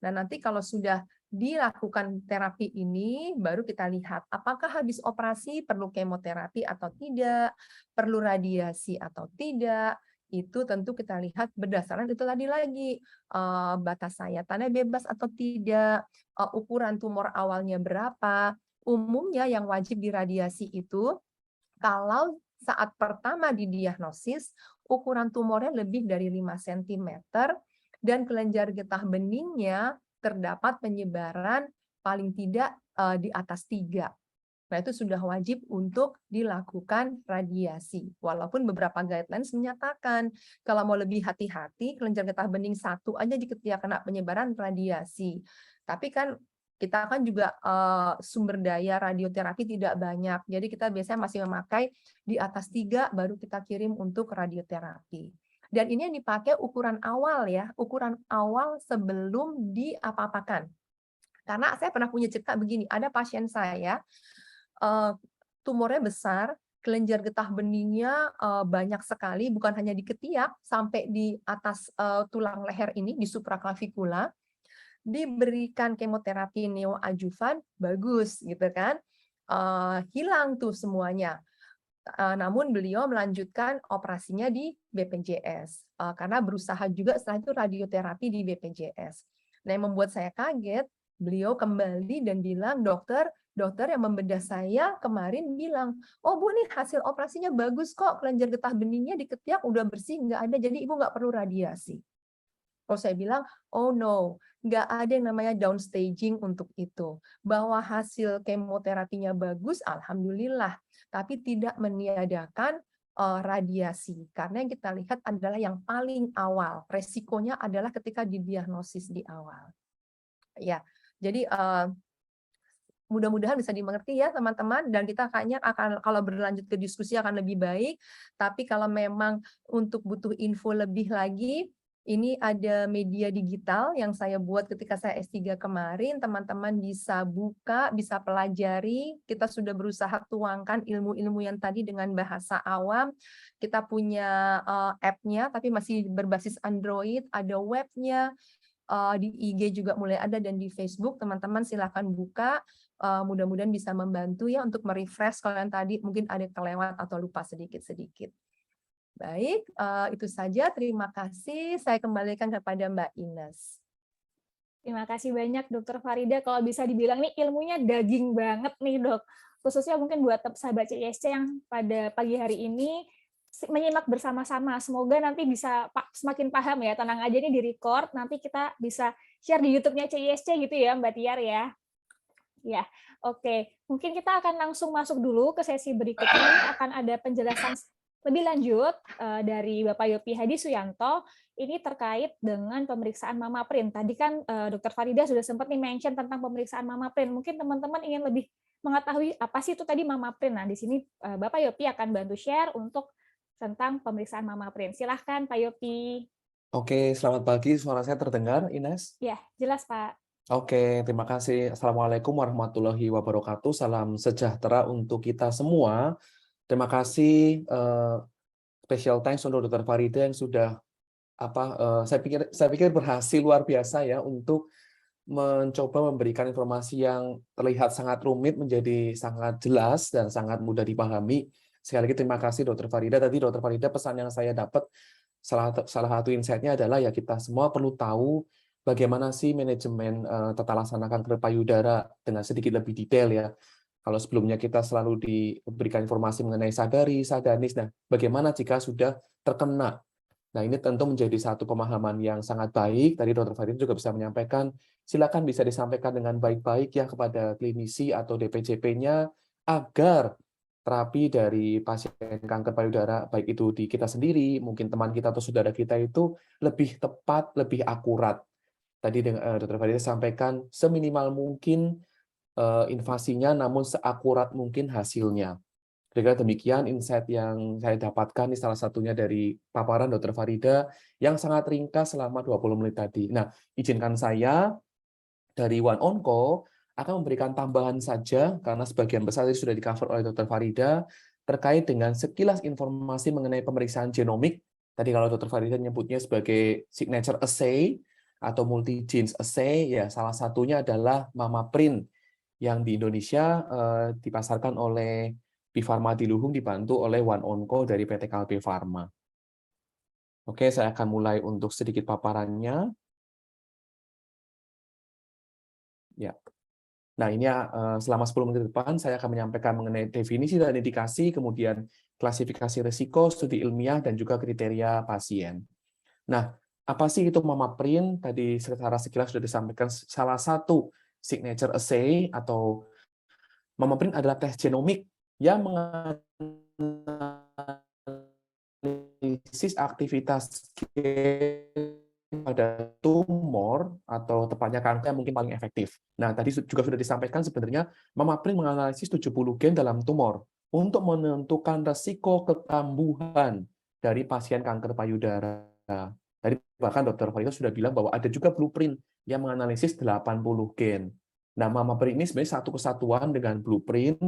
Nah, nanti kalau sudah dilakukan terapi ini, baru kita lihat apakah habis operasi perlu kemoterapi atau tidak, perlu radiasi atau tidak. Itu tentu kita lihat berdasarkan itu tadi lagi, batas sayatannya bebas atau tidak, ukuran tumor awalnya berapa. Umumnya yang wajib diradiasi itu kalau saat pertama didiagnosis, ukuran tumornya lebih dari 5 cm, dan kelenjar getah beningnya terdapat penyebaran paling tidak di atas 3. Nah, itu sudah wajib untuk dilakukan radiasi. Walaupun beberapa guidelines menyatakan kalau mau lebih hati-hati, kelenjar getah bening 1 aja ketika kena penyebaran radiasi. Tapi kan kita kan juga sumber daya radioterapi tidak banyak. Jadi kita biasanya masih memakai di atas 3 baru kita kirim untuk radioterapi. Dan ini yang dipakai ukuran awal ya, ukuran awal sebelum diapa-apakan. Karena saya pernah punya cerita begini, ada pasien saya tumornya besar, kelenjar getah beningnya banyak sekali, bukan hanya di ketiak, sampai di atas tulang leher ini, di supraklavikula. Diberikan kemoterapi neoadjuvan, bagus gitu kan, hilang tuh semuanya. Namun beliau melanjutkan operasinya di BPJS, karena berusaha juga setelah itu radioterapi di BPJS. Nah, yang membuat saya kaget, beliau kembali dan bilang, dokter yang membedah saya kemarin bilang, oh Bu, nih hasil operasinya bagus kok, kelenjar getah beningnya di ketiak udah bersih, nggak ada, jadi Ibu nggak perlu radiasi. Kalau saya bilang, oh no, nggak ada yang namanya downstaging untuk itu. Bahwa hasil kemoterapinya bagus, alhamdulillah, tapi tidak meniadakan radiasi. Karena yang kita lihat adalah yang paling awal. Resikonya adalah ketika didiagnosis di awal. Ya, jadi mudah-mudahan bisa dimengerti ya teman-teman, dan kita kayaknya akan kalau berlanjut ke diskusi akan lebih baik. Tapi kalau memang untuk butuh info lebih lagi, ini ada media digital yang saya buat ketika saya S3 kemarin, teman-teman bisa buka, bisa pelajari. Kita sudah berusaha tuangkan ilmu-ilmu yang tadi dengan bahasa awam. Kita punya app-nya tapi masih berbasis Android, ada webnya, di IG juga mulai ada, dan di Facebook teman-teman silahkan buka. Mudah-mudahan bisa membantu ya untuk merefresh kalau yang tadi mungkin ada kelewat atau lupa sedikit-sedikit. Baik, itu saja. Terima kasih. Saya kembalikan kepada Mbak Ines.
Terima kasih banyak Dokter Farida. Kalau bisa dibilang nih ilmunya daging banget nih Dok. Khususnya mungkin buat sahabat CISC yang pada pagi hari ini menyimak bersama-sama. Semoga nanti bisa semakin paham ya. Tenang aja nih di record. Nanti kita bisa share di YouTube-nya CISC gitu ya Mbak Tiar ya. Ya, oke. Mungkin kita akan langsung masuk dulu ke sesi berikutnya. Akan ada penjelasan lebih lanjut dari Bapak Yopi Hadi Suyanto. Ini terkait dengan pemeriksaan mama print. Tadi kan Dr. Farida sudah sempat nih mention tentang pemeriksaan mama print. Mungkin teman-teman ingin lebih mengetahui apa sih itu tadi mama print. Nah, di sini Bapak Yopi akan bantu share untuk tentang pemeriksaan mama print. Silahkan Pak Yopi.
Oke, selamat pagi. Suara saya terdengar, Ines?
Ya, jelas Pak.
Oke, terima kasih. Assalamualaikum warahmatullahi wabarakatuh. Salam sejahtera untuk kita semua. Terima kasih, special thanks untuk Dr. Farida yang sudah saya pikir berhasil luar biasa ya untuk mencoba memberikan informasi yang terlihat sangat rumit menjadi sangat jelas dan sangat mudah dipahami. Sekali lagi terima kasih Dr. Farida. Tadi Dr. Farida pesan yang saya dapat salah satu insight-nya adalah ya kita semua perlu tahu bagaimana sih manajemen tata laksana kanker payudara dengan sedikit lebih detail ya. Kalau sebelumnya kita selalu diberikan informasi mengenai sadari, sadanis, nah bagaimana jika sudah terkena. Nah ini tentu menjadi satu pemahaman yang sangat baik. Tadi Dr. Farida juga bisa menyampaikan, silakan bisa disampaikan dengan baik-baik ya kepada klinisi atau DPJP-nya agar terapi dari pasien kanker payudara, baik itu di kita sendiri, mungkin teman kita atau saudara kita itu lebih tepat, lebih akurat. Tadi Dr. Farida sampaikan seminimal mungkin invasinya, namun seakurat mungkin hasilnya. Kira-kira demikian insight yang saya dapatkan, salah satunya dari paparan Dr. Farida yang sangat ringkas selama 20 menit tadi. Nah, izinkan saya dari One Onco akan memberikan tambahan saja, karena sebagian besar tadi sudah di-cover oleh Dr. Farida, terkait dengan sekilas informasi mengenai pemeriksaan genomik. Tadi kalau Dr. Farida menyebutnya sebagai signature assay, atau multi-genes assay, ya salah satunya adalah mama print yang di Indonesia dipasarkan oleh Bifarma Diluhung dibantu oleh One Onco dari PT Kalbe Pharma. Oke, saya akan mulai untuk sedikit paparannya. Ya. Nah, ini selama 10 menit ke depan saya akan menyampaikan mengenai definisi dan indikasi, kemudian klasifikasi risiko, studi ilmiah, dan juga kriteria pasien. Nah, apa sih itu MAMAPRIN? Tadi secara sekilas sudah disampaikan salah satu signature assay atau MAMAPRIN adalah tes genomik yang menganalisis aktivitas gen pada tumor atau tepatnya kanker yang mungkin paling efektif. Nah, tadi juga sudah disampaikan sebenarnya MAMAPRIN menganalisis 70 gen dalam tumor untuk menentukan resiko kekambuhan dari pasien kanker payudara. Tadi bahkan Dr. Farida sudah bilang bahwa ada juga blueprint yang menganalisis 80 gen. Nah, MAMAPRIN ini sebenarnya satu kesatuan dengan blueprint,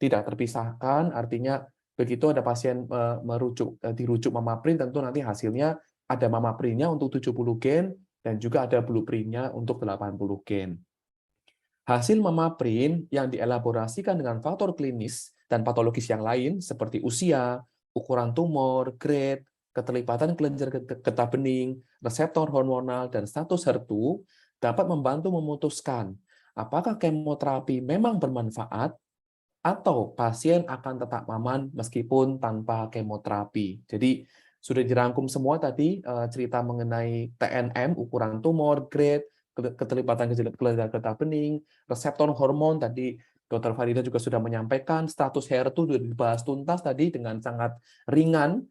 tidak terpisahkan, artinya begitu ada pasien dirujuk MAMAPRIN, tentu nanti hasilnya ada MAMAPRIN-nya untuk 70 gen, dan juga ada blueprint-nya untuk 80 gen. Hasil MAMAPRIN yang dielaborasikan dengan faktor klinis dan patologis yang lain, seperti usia, ukuran tumor, grade, keterlibatan kelenjar getah bening, reseptor hormonal, dan status HER2, dapat membantu memutuskan apakah kemoterapi memang bermanfaat atau pasien akan tetap aman meskipun tanpa kemoterapi. Jadi sudah dirangkum semua tadi cerita mengenai TNM, ukuran tumor, grade, keterlibatan kelenjar getah bening, reseptor hormon tadi Dr. Farida juga sudah menyampaikan, status HER2 sudah dibahas tuntas tadi dengan sangat ringan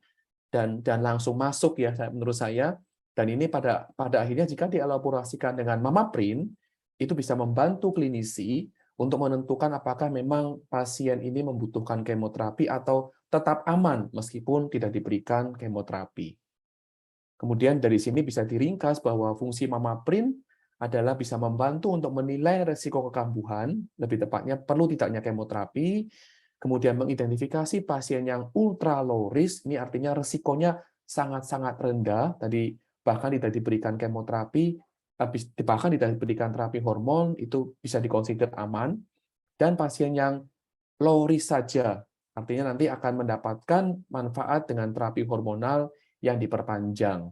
dan langsung masuk ya menurut saya. Dan ini pada akhirnya jika dielaborasikan dengan MAMAPRIN itu bisa membantu klinisi untuk menentukan apakah memang pasien ini membutuhkan kemoterapi atau tetap aman meskipun tidak diberikan kemoterapi. Kemudian dari sini bisa diringkas bahwa fungsi MAMAPRIN adalah bisa membantu untuk menilai resiko kekambuhan, lebih tepatnya perlu tidaknya kemoterapi, kemudian mengidentifikasi pasien yang ultra low risk, ini artinya resikonya sangat-sangat rendah, tadi bahkan tidak diberikan kemoterapi, bahkan tidak diberikan terapi hormon, itu bisa dikonsider aman, dan pasien yang low risk saja, artinya nanti akan mendapatkan manfaat dengan terapi hormonal yang diperpanjang.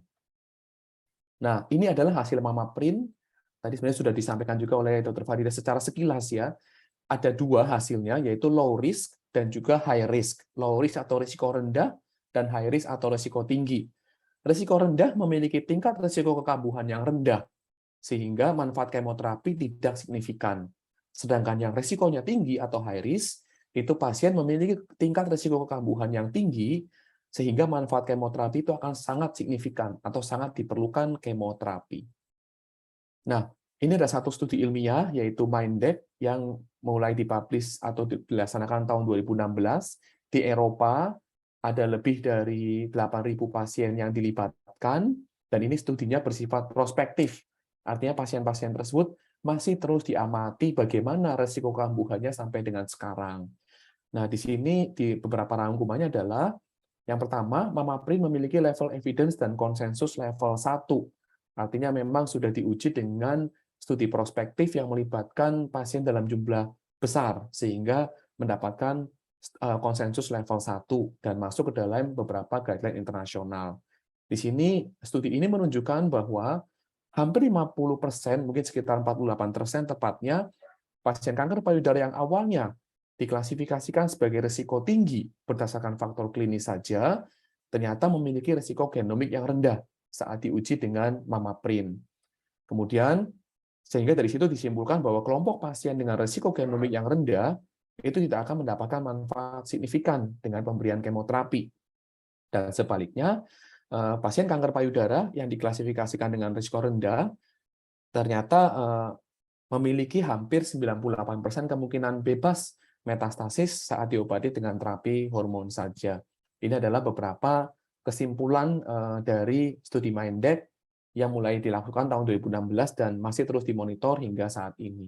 Nah, ini adalah hasil MAMAPRIN. Tadi sebenarnya sudah disampaikan juga oleh Dr. Farida secara sekilas ya. Ada dua hasilnya, yaitu low risk dan juga high risk. Low risk atau risiko rendah, dan high risk atau risiko tinggi. Risiko rendah memiliki tingkat risiko kekambuhan yang rendah, sehingga manfaat kemoterapi tidak signifikan. Sedangkan yang risikonya tinggi atau high risk, itu pasien memiliki tingkat risiko kekambuhan yang tinggi, sehingga manfaat kemoterapi itu akan sangat signifikan atau sangat diperlukan kemoterapi. Nah, ini ada satu studi ilmiah, yaitu MINDEC, yang mulai dipublish atau dilaksanakan tahun 2016. Di Eropa, ada lebih dari 8.000 pasien yang dilibatkan, dan ini studinya bersifat prospektif. Artinya pasien-pasien tersebut masih terus diamati bagaimana resiko kekambuhannya sampai dengan sekarang. Nah, di sini di beberapa rangkumannya adalah yang pertama, MAMAPRIN memiliki level evidence dan konsensus level 1. Artinya memang sudah diuji dengan studi prospektif yang melibatkan pasien dalam jumlah besar, sehingga mendapatkan konsensus level 1 dan masuk ke dalam beberapa guideline internasional. Di sini, studi ini menunjukkan bahwa hampir 50%, mungkin sekitar 48% tepatnya, pasien kanker payudara yang awalnya diklasifikasikan sebagai risiko tinggi berdasarkan faktor klinis saja, ternyata memiliki risiko genomik yang rendah saat diuji dengan MAMAPRIN. Kemudian, sehingga dari situ disimpulkan bahwa kelompok pasien dengan risiko genomik yang rendah itu tidak akan mendapatkan manfaat signifikan dengan pemberian kemoterapi. Dan sebaliknya, pasien kanker payudara yang diklasifikasikan dengan risiko rendah ternyata memiliki hampir 98% kemungkinan bebas metastasis saat diobati dengan terapi hormon saja. Ini adalah beberapa kesimpulan dari studi MINDEC yang mulai dilakukan tahun 2016 dan masih terus dimonitor hingga saat ini.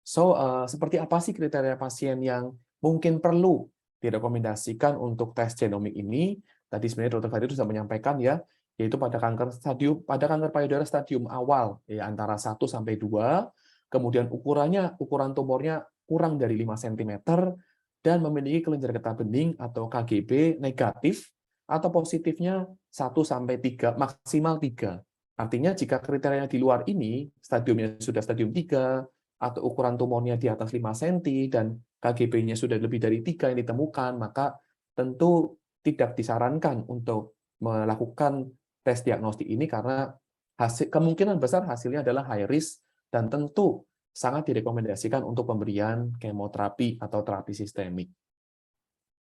So, seperti apa sih kriteria pasien yang mungkin perlu direkomendasikan untuk tes genomik ini? Tadi sebenarnya Dr. Farida sudah menyampaikan ya, yaitu pada kanker payudara stadium awal ya antara 1 sampai 2, kemudian ukuran tumornya kurang dari 5 cm dan memiliki kelenjar getah bening atau KGB negatif atau positifnya 1 sampai 3, maksimal 3. Artinya jika kriterianya di luar ini, stadiumnya sudah stadium 3 atau ukuran tumornya di atas 5 cm dan KGB-nya sudah lebih dari 3 yang ditemukan, maka tentu tidak disarankan untuk melakukan tes diagnostik ini karena kemungkinan besar hasilnya adalah high risk dan tentu sangat direkomendasikan untuk pemberian kemoterapi atau terapi sistemik.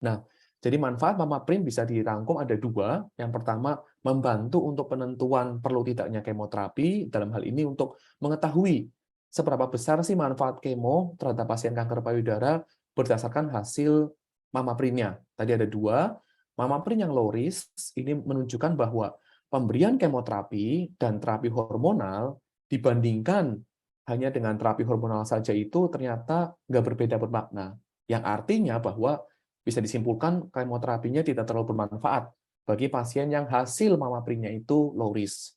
Nah, jadi manfaat Mamaprint bisa dirangkum ada 2. Yang pertama, membantu untuk penentuan perlu tidaknya kemoterapi, dalam hal ini untuk mengetahui seberapa besar sih manfaat kemo terhadap pasien kanker payudara berdasarkan hasil Mamaprint-nya. Tadi ada 2. Mamaprint yang low risk ini menunjukkan bahwa pemberian kemoterapi dan terapi hormonal dibandingkan hanya dengan terapi hormonal saja itu ternyata nggak berbeda bermakna. Yang artinya bahwa bisa disimpulkan kemoterapinya tidak terlalu bermanfaat bagi pasien yang hasil Mamaprint-nya itu low risk.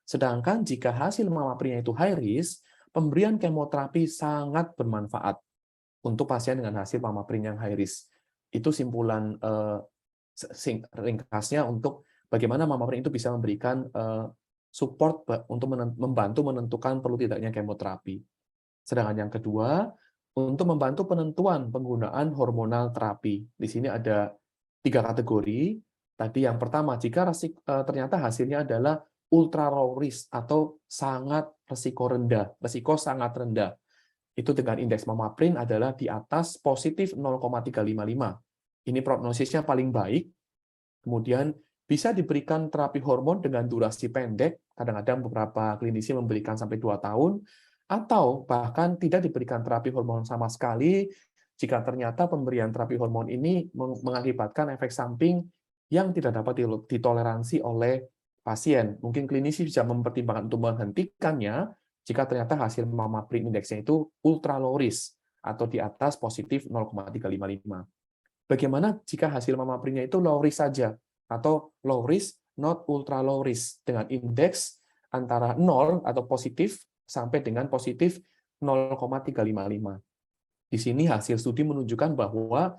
Sedangkan jika hasil Mamaprint-nya itu high risk, pemberian kemoterapi sangat bermanfaat untuk pasien dengan hasil Mamaprint yang high risk. Itu simpulan ringkasnya untuk bagaimana Mamaprint itu bisa memberikan support untuk membantu menentukan perlu tidaknya kemoterapi. Sedangkan yang kedua, untuk membantu penentuan penggunaan hormonal terapi. Di sini ada 3 kategori. Tadi yang pertama, jika ternyata hasilnya adalah ultra low risk atau sangat risiko sangat rendah. Itu dengan indeks Mamaprint adalah di atas positif 0,355. Ini prognosisnya paling baik. Kemudian bisa diberikan terapi hormon dengan durasi pendek, kadang-kadang beberapa klinisi memberikan sampai 2 tahun, atau bahkan tidak diberikan terapi hormon sama sekali jika ternyata pemberian terapi hormon ini mengakibatkan efek samping yang tidak dapat ditoleransi oleh pasien. Mungkin klinisi bisa mempertimbangkan untuk menghentikannya jika ternyata hasil Mamaprint indeksnya itu ultra low risk atau di atas positif 0,355. Bagaimana jika hasil Mamaprint-nya itu low risk saja atau low risk not ultra low risk dengan indeks antara 0 atau positif sampai dengan positif 0,355. Di sini hasil studi menunjukkan bahwa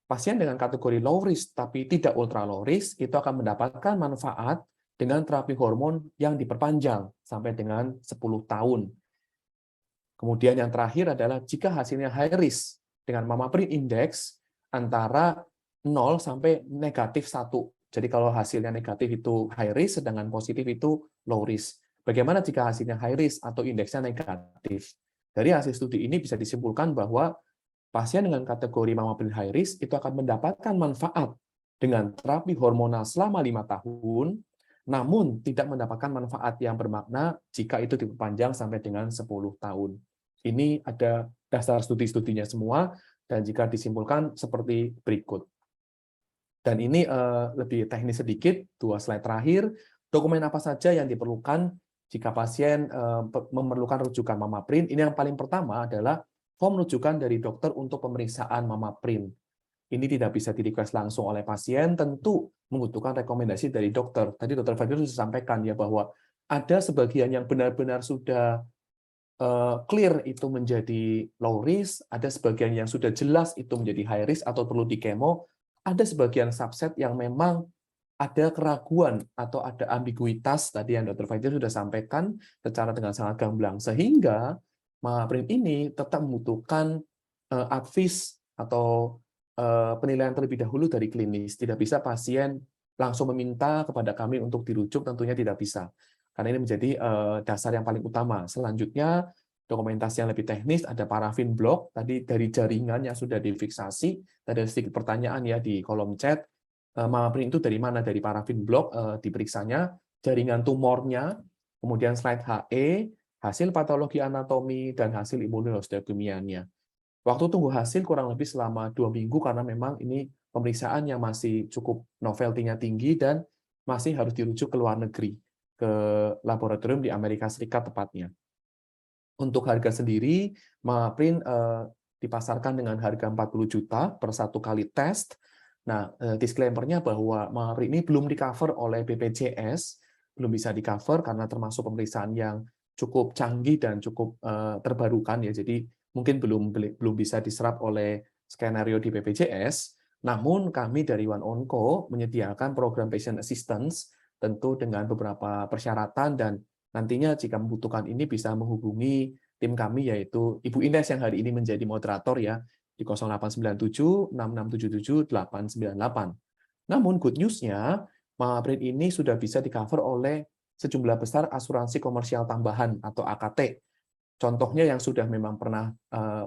pasien dengan kategori low risk tapi tidak ultra low risk itu akan mendapatkan manfaat dengan terapi hormon yang diperpanjang sampai dengan 10 tahun. Kemudian yang terakhir adalah jika hasilnya high risk dengan Mamaprint index antara 0 sampai negatif 1. Jadi kalau hasilnya negatif itu high risk, sedangkan positif itu low risk. Bagaimana jika hasilnya high risk atau indeksnya negatif? Dari hasil studi ini bisa disimpulkan bahwa pasien dengan kategori Mamaprint high risk itu akan mendapatkan manfaat dengan terapi hormonal selama 5 tahun, namun tidak mendapatkan manfaat yang bermakna jika itu diperpanjang sampai dengan 10 tahun. Ini ada dasar studi-studinya semua, dan jika disimpulkan seperti berikut. Dan ini lebih teknis sedikit, 2 slide terakhir, dokumen apa saja yang diperlukan jika pasien memerlukan rujukan Mamaprint. Ini yang paling pertama adalah form rujukan dari dokter untuk pemeriksaan Mamaprint. Ini tidak bisa di-request langsung oleh pasien, tentu membutuhkan rekomendasi dari dokter. Tadi Dr. Fadil sudah sampaikan ya bahwa ada sebagian yang benar-benar sudah clear itu menjadi low risk, ada sebagian yang sudah jelas itu menjadi high risk atau perlu di kemo, ada sebagian subset yang memang ada keraguan atau ada ambiguitas tadi yang Dr. Fadil sudah sampaikan secara dengan sangat gamblang, sehingga Mamaprint ini tetap membutuhkan advice atau penilaian terlebih dahulu dari klinis. Tidak bisa pasien langsung meminta kepada kami untuk dirujuk, tentunya tidak bisa. Karena ini menjadi dasar yang paling utama. Selanjutnya, dokumentasi yang lebih teknis, ada parafin block, tadi dari jaringan yang sudah difiksasi, tadi ada sedikit pertanyaan ya di kolom chat, Mamaprint itu dari mana? Dari parafin block diperiksanya, jaringan tumornya, kemudian slide HE, hasil patologi anatomi, dan hasil imunohistochemia-nya. Waktu tunggu hasil kurang lebih selama 2 minggu, karena memang ini pemeriksaan yang masih cukup novelty-nya tinggi, dan masih harus dirujuk ke luar negeri, ke laboratorium di Amerika Serikat tepatnya. Untuk harga sendiri, Mamaprint dipasarkan dengan harga 40 juta per 1 kali tes. Nah, disclaimer-nya bahwa Mamaprint ini belum di-cover oleh BPJS, belum bisa di-cover karena termasuk pemeriksaan yang cukup canggih dan cukup terbarukan ya. Jadi mungkin belum bisa diserap oleh skenario di BPJS. Namun kami dari One Onco menyediakan program patient assistance tentu dengan beberapa persyaratan, dan nantinya jika membutuhkan ini bisa menghubungi tim kami, yaitu Ibu Ines yang hari ini menjadi moderator ya, di 0897 6677 898. Namun good news-nya, Mama Brain ini sudah bisa di-cover oleh sejumlah besar asuransi komersial tambahan atau AKT. Contohnya yang sudah memang pernah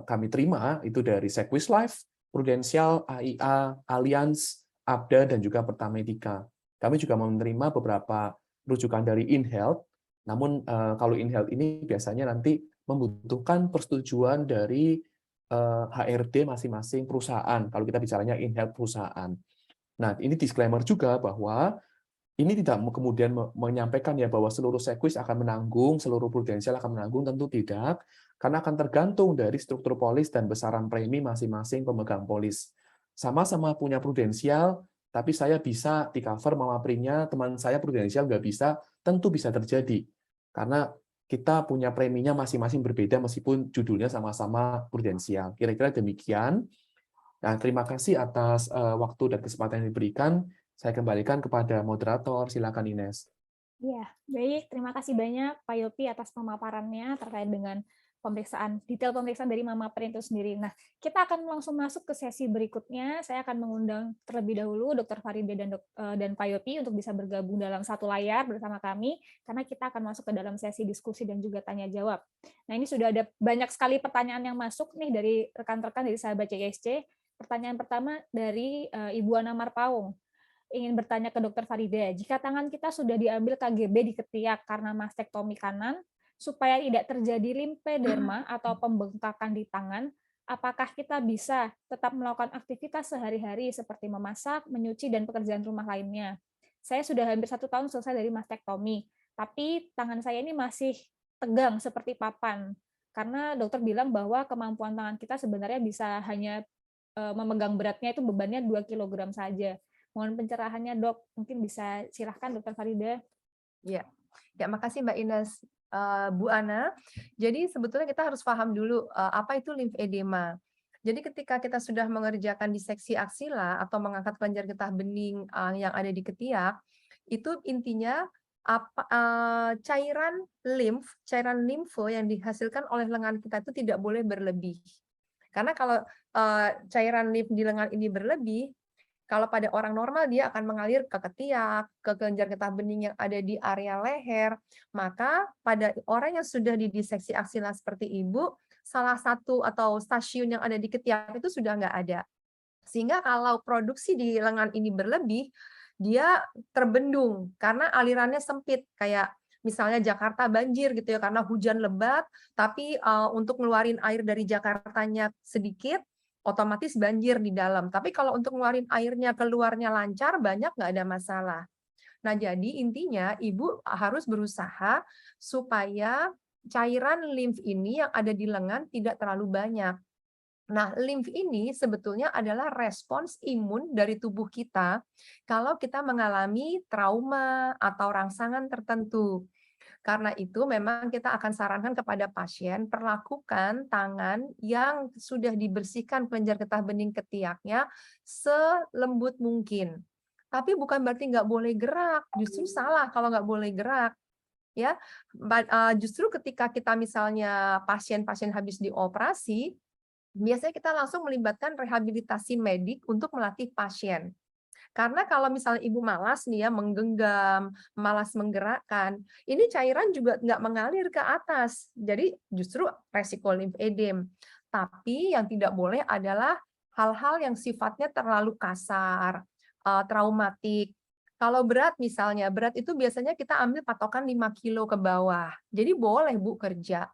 kami terima itu dari Sequis Life, Prudential, AIA, Allianz, Abda, dan juga Pertamedika. Kami juga menerima beberapa rujukan dari InHealth, namun kalau InHealth ini biasanya nanti membutuhkan persetujuan dari HRD masing-masing perusahaan, kalau kita bicaranya InHealth perusahaan. Nah, ini disclaimer juga bahwa ini tidak kemudian menyampaikan ya bahwa seluruh Sequis akan menanggung, seluruh Prudential akan menanggung, tentu tidak, karena akan tergantung dari struktur polis dan besaran premi masing-masing pemegang polis. Sama-sama punya Prudential, tapi saya bisa di-cover Mama Brain-nya, teman saya Prudential nggak bisa, tentu bisa terjadi. Karena kita punya preminya masing-masing berbeda meskipun judulnya sama-sama Prudential. Kira-kira demikian. Nah, terima kasih atas waktu dan kesempatan yang diberikan. Saya kembalikan kepada moderator. Silakan Ines.
Ya, baik. Terima kasih banyak Pak Yopi atas pemaparannya terkait dengan detail pemeriksaan dari Mama Brain itu sendiri. Nah, kita akan langsung masuk ke sesi berikutnya. Saya akan mengundang terlebih dahulu Dr. Farida dan Pak Yopi untuk bisa bergabung dalam satu layar bersama kami, karena kita akan masuk ke dalam sesi diskusi dan juga tanya jawab. Nah, ini sudah ada banyak sekali pertanyaan yang masuk nih dari rekan-rekan dari sahabat CISC. Pertanyaan pertama dari Ibu Ana Marpaung. Ingin bertanya ke Dr. Farida, jika tangan kita sudah diambil KGB di ketiak karena mastektomi kanan, supaya tidak terjadi limfedema atau pembengkakan di tangan, apakah kita bisa tetap melakukan aktivitas sehari-hari seperti memasak, menyuci, dan pekerjaan rumah lainnya? Saya sudah hampir 1 tahun selesai dari mastektomi, tapi tangan saya ini masih tegang seperti papan, karena dokter bilang bahwa kemampuan tangan kita sebenarnya bisa hanya memegang beratnya itu bebannya 2 kg saja. Mohon pencerahannya, Dok. Mungkin bisa silahkan Dr. Farida.
Ya, makasih Mbak Ines. Bu Ana, jadi sebetulnya kita harus paham dulu apa itu limfedema. Jadi ketika kita sudah mengerjakan diseksi aksila atau mengangkat kelenjar getah bening yang ada di ketiak, itu intinya cairan limfo yang dihasilkan oleh lengan kita itu tidak boleh berlebih. Karena kalau cairan limf di lengan ini berlebih, kalau pada orang normal dia akan mengalir ke ketiak, ke kelenjar getah bening yang ada di area leher. Maka pada orang yang sudah didiseksi aksila seperti Ibu, salah satu atau stasiun yang ada di ketiak itu sudah nggak ada. Sehingga kalau produksi di lengan ini berlebih, dia terbendung karena alirannya sempit. Kayak misalnya Jakarta banjir gitu ya, karena hujan lebat, tapi untuk ngeluarin air dari Jakartanya sedikit, otomatis banjir di dalam. Tapi kalau untuk ngeluarin airnya keluarnya lancar, banyak nggak ada masalah. Nah, jadi intinya Ibu harus berusaha supaya cairan limf ini yang ada di lengan tidak terlalu banyak. Nah, limf ini sebetulnya adalah respons imun dari tubuh kita kalau kita mengalami trauma atau rangsangan tertentu. Karena itu memang kita akan sarankan kepada pasien perlakukan tangan yang sudah dibersihkan kelenjar getah bening ketiaknya selembut mungkin. Tapi bukan berarti nggak boleh gerak, justru salah kalau nggak boleh gerak. Ya, justru ketika kita misalnya pasien-pasien habis dioperasi, biasanya kita langsung melibatkan rehabilitasi medik untuk melatih pasien. Karena kalau misalnya ibu malas nih ya, menggenggam, malas menggerakkan, ini cairan juga nggak mengalir ke atas. Jadi justru resiko limfedem. Tapi yang tidak boleh adalah hal-hal yang sifatnya terlalu kasar, traumatik. Kalau berat misalnya, berat itu biasanya kita ambil patokan 5 kilo ke bawah. Jadi boleh Bu kerja,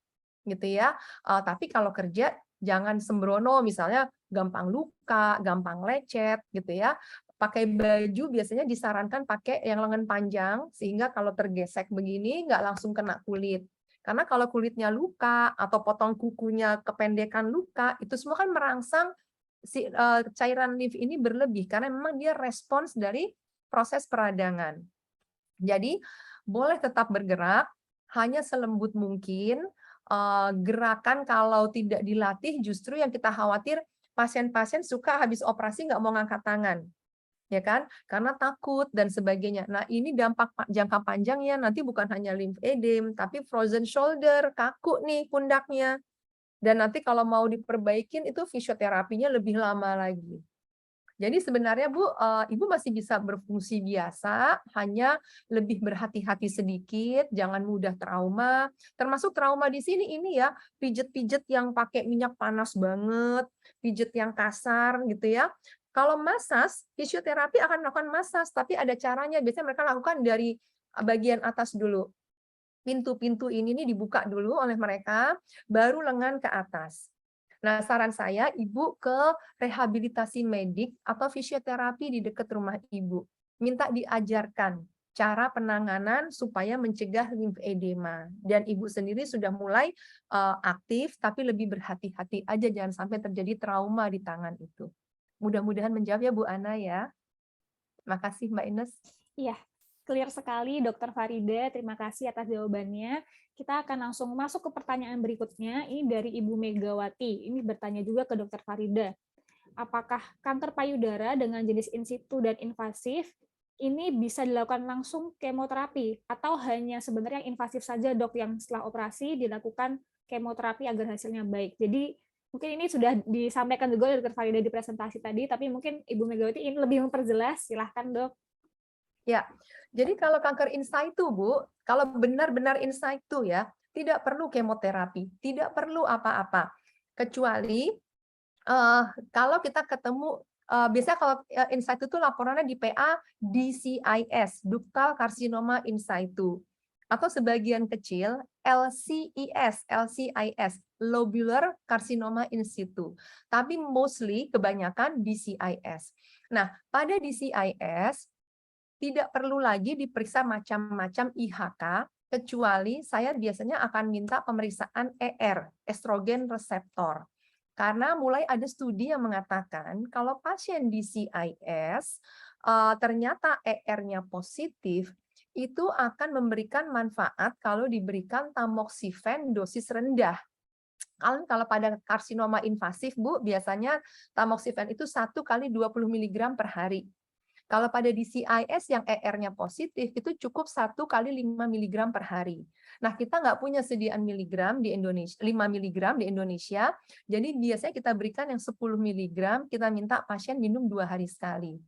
gitu ya. Tapi kalau kerja jangan sembrono, misalnya gampang luka, gampang lecet, gitu ya. Pakai baju biasanya disarankan pakai yang lengan panjang, sehingga kalau tergesek begini nggak langsung kena kulit. Karena kalau kulitnya luka atau potong kukunya kependekan luka, itu semua kan merangsang si cairan limf ini berlebih, karena memang dia respons dari proses peradangan. Jadi boleh tetap bergerak, hanya selembut mungkin. Gerakan kalau tidak dilatih justru yang kita khawatir pasien-pasien suka habis operasi nggak mau ngangkat tangan. ya kan? Karena takut dan sebagainya. Nah, ini dampak jangka panjangnya nanti bukan hanya lymphedem, tapi frozen shoulder, kaku nih pundaknya. Dan nanti kalau mau diperbaikin itu fisioterapinya lebih lama lagi. Jadi sebenarnya Bu, Ibu masih bisa berfungsi biasa, hanya lebih berhati-hati sedikit, jangan mudah trauma. Termasuk trauma di sini ini ya, pijet-pijet yang pakai minyak panas banget, pijet yang kasar gitu ya. Kalau masas, fisioterapi akan melakukan masas, tapi ada caranya. Biasanya mereka lakukan dari bagian atas dulu. Pintu-pintu ini nih dibuka dulu oleh mereka, baru lengan ke atas. Nah, saran saya Ibu ke rehabilitasi medik atau fisioterapi di dekat rumah Ibu. Minta diajarkan cara penanganan supaya mencegah limfedema. Dan Ibu sendiri sudah mulai aktif, tapi lebih berhati-hati aja, jangan sampai terjadi trauma di tangan itu. Mudah-mudahan menjawab ya Bu Ana ya. Makasih Mbak Ines.
Iya, clear sekali Dokter Farida. Terima kasih atas jawabannya. Kita akan langsung masuk ke pertanyaan berikutnya. Ini dari Ibu Megawati. Ini bertanya juga ke Dokter Farida. Apakah kanker payudara dengan jenis in situ dan invasif ini bisa dilakukan langsung kemoterapi atau hanya sebenarnya yang invasif saja Dok, yang setelah operasi dilakukan kemoterapi agar hasilnya baik. Jadi mungkin ini sudah disampaikan juga oleh Dokter Farida di presentasi tadi, tapi mungkin Ibu Megawati ini lebih memperjelas. Silahkan Dok.
Ya, jadi kalau kanker in situ, Bu, kalau benar-benar in situ ya, tidak perlu kemoterapi, tidak perlu apa-apa. Kecuali kalau kita ketemu, biasanya kalau in situ itu laporannya di PA DCIS, ductal carcinoma in situ. Atau sebagian kecil LCIS, lobular carcinoma in situ. Tapi mostly kebanyakan DCIS. Nah, pada DCIS, tidak perlu lagi diperiksa macam-macam IHK, kecuali saya biasanya akan minta pemeriksaan ER, estrogen reseptor. Karena mulai ada studi yang mengatakan kalau pasien DCIS ternyata ER-nya positif, itu akan memberikan manfaat kalau diberikan tamoxifen dosis rendah. Kalau pada karsinoma invasif, Bu, biasanya tamoxifen itu 1 kali 20 mg per hari. Kalau pada DCIS yang ER-nya positif, itu cukup 1 kali 5 mg per hari. Nah, kita nggak punya sediaan miligram di Indonesia, 5 mg di Indonesia, jadi biasanya kita berikan yang 10 mg, kita minta pasien minum 2 hari sekali.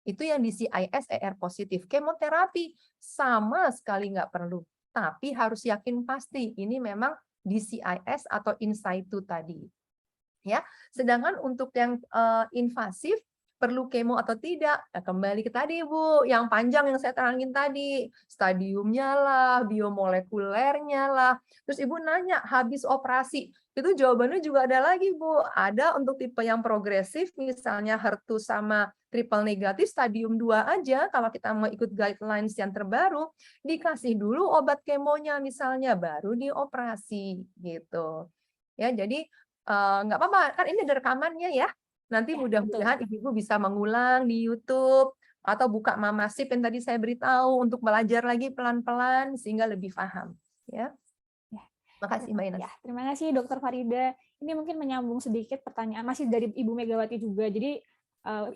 Itu yang DCIS ER positif. Kemoterapi sama sekali nggak perlu, tapi harus yakin pasti ini memang DCIS atau in situ tadi. Ya, sedangkan untuk yang invasif, perlu kemo atau tidak? Nah, kembali ke tadi Bu, yang panjang yang saya terangin tadi, stadiumnya lah, biomolekulernya lah. Terus Ibu nanya, habis operasi, itu jawabannya juga ada lagi Bu. Ada untuk tipe yang progresif, misalnya HER2 sama triple negatif stadium 2 aja, kalau kita mau ikut guidelines yang terbaru, dikasih dulu obat kemonya misalnya, baru dioperasi gitu. Ya, jadi nggak apa-apa, kan ini ada rekamannya ya. Nanti mudah-mudahan Ibu bisa mengulang di YouTube atau buka Mamasip yang tadi saya beritahu untuk belajar lagi pelan-pelan sehingga lebih paham. Ya. Makasih Mbak Ines.
Ya, terima kasih Dokter Farida. Ini mungkin menyambung sedikit pertanyaan masih dari Ibu Megawati juga. Jadi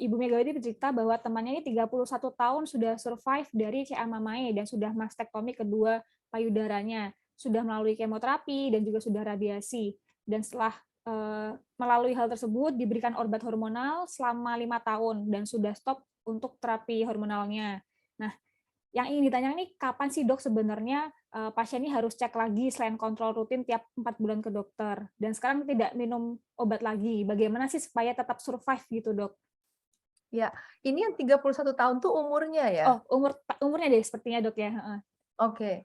Ibu Megawati bercerita bahwa temannya ini 31 tahun sudah survive dari CA Mamae dan sudah mastektomi kedua payudaranya, sudah melalui kemoterapi dan juga sudah radiasi. Dan setelah melalui hal tersebut diberikan obat hormonal selama 5 tahun dan sudah stop untuk terapi hormonalnya. Nah, yang ingin ditanyakan nih, kapan sih Dok sebenarnya pasien ini harus cek lagi selain kontrol rutin tiap 4 bulan ke dokter, dan sekarang tidak minum obat lagi. Bagaimana sih supaya tetap survive gitu Dok?
Ya, ini yang 31 tahun tuh umurnya ya?
Oh, umurnya deh sepertinya Dok ya.
Oke.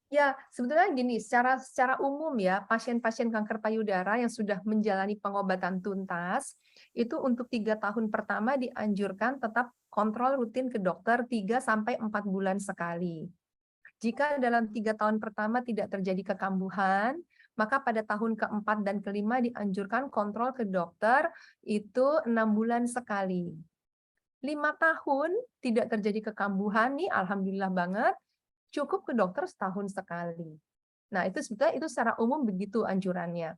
Ya, sebetulnya gini, secara umum ya, pasien-pasien kanker payudara yang sudah menjalani pengobatan tuntas, itu untuk 3 tahun pertama dianjurkan tetap kontrol rutin ke dokter 3-4 bulan sekali. Jika dalam 3 tahun pertama tidak terjadi kekambuhan, maka pada tahun keempat dan kelima dianjurkan kontrol ke dokter itu 6 bulan sekali. 5 tahun tidak terjadi kekambuhan nih, alhamdulillah banget, cukup ke dokter setahun sekali. Nah, itu sebetulnya itu secara umum begitu anjurannya.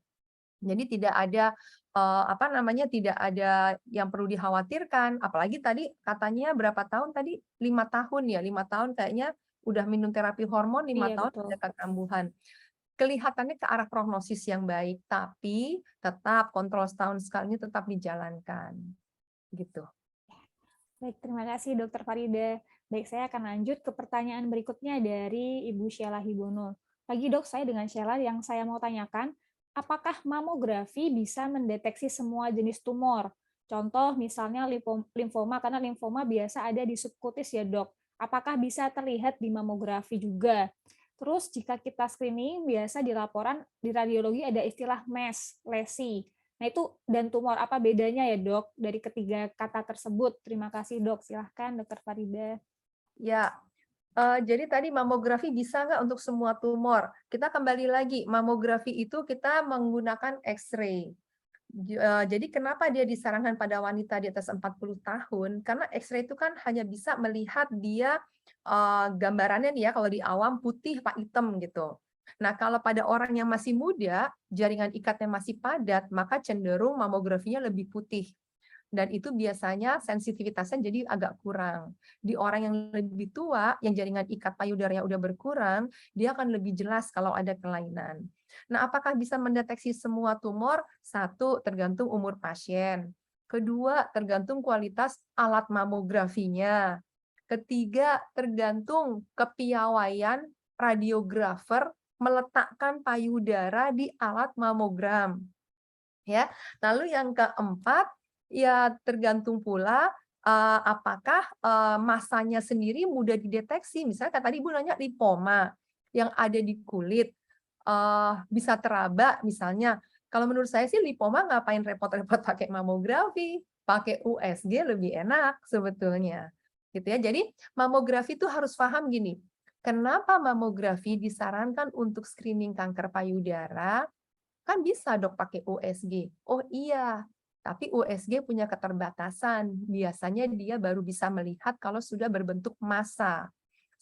Jadi tidak ada tidak ada yang perlu dikhawatirkan. Apalagi tadi katanya berapa tahun tadi? 5 tahun ya, 5 tahun kayaknya udah minum terapi hormon, 5
Iya,
tahun
betul.
ada kambuhan. Kelihatannya ke arah prognosis yang baik, tapi tetap kontrol setahun sekali ini tetap dijalankan. Gitu.
Baik, terima kasih Dokter Farida. Baik, saya akan lanjut ke pertanyaan berikutnya dari Ibu Sheila Hibono. Lagi dok, saya dengan Sheila yang saya mau tanyakan, apakah mamografi bisa mendeteksi semua jenis tumor? Contoh misalnya limfoma, karena limfoma biasa ada di subkutis ya dok. Apakah bisa terlihat di mamografi juga? Terus jika kita screening, biasa di laporan di radiologi ada istilah MES, lesi. Nah itu dan tumor apa bedanya ya dok dari ketiga kata tersebut? Terima kasih dok. Silahkan dokter Farida.
Ya, jadi tadi mamografi bisa nggak untuk semua tumor? Kita kembali lagi, mamografi itu kita menggunakan X-ray. Jadi kenapa dia disarankan pada wanita di atas 40 tahun? Karena X-ray itu kan hanya bisa melihat dia gambarannya nih ya, kalau di awam putih pak hitam gitu. Nah, kalau pada orang yang masih muda, jaringan ikatnya masih padat, maka cenderung mamografinya lebih putih. Dan itu biasanya sensitivitasnya jadi agak kurang. Di orang yang lebih tua, yang jaringan ikat payudaranya udah berkurang, dia akan lebih jelas kalau ada kelainan. Nah, apakah bisa mendeteksi semua tumor? Satu, tergantung umur pasien. Kedua, tergantung kualitas alat mamografinya. Ketiga, tergantung kepiawaian radiografer meletakkan payudara di alat mamogram. Ya, lalu yang keempat, ya tergantung pula apakah masanya sendiri mudah dideteksi. Misalnya tadi Ibu nanya lipoma yang ada di kulit bisa teraba misalnya. Kalau menurut saya sih lipoma ngapain repot-repot pakai mamografi, pakai USG lebih enak sebetulnya. Gitu ya. Jadi mamografi itu harus paham gini. Kenapa mamografi disarankan untuk screening kanker payudara? Kan bisa dok pakai USG. Oh iya, tapi USG punya keterbatasan. Biasanya dia baru bisa melihat kalau sudah berbentuk massa.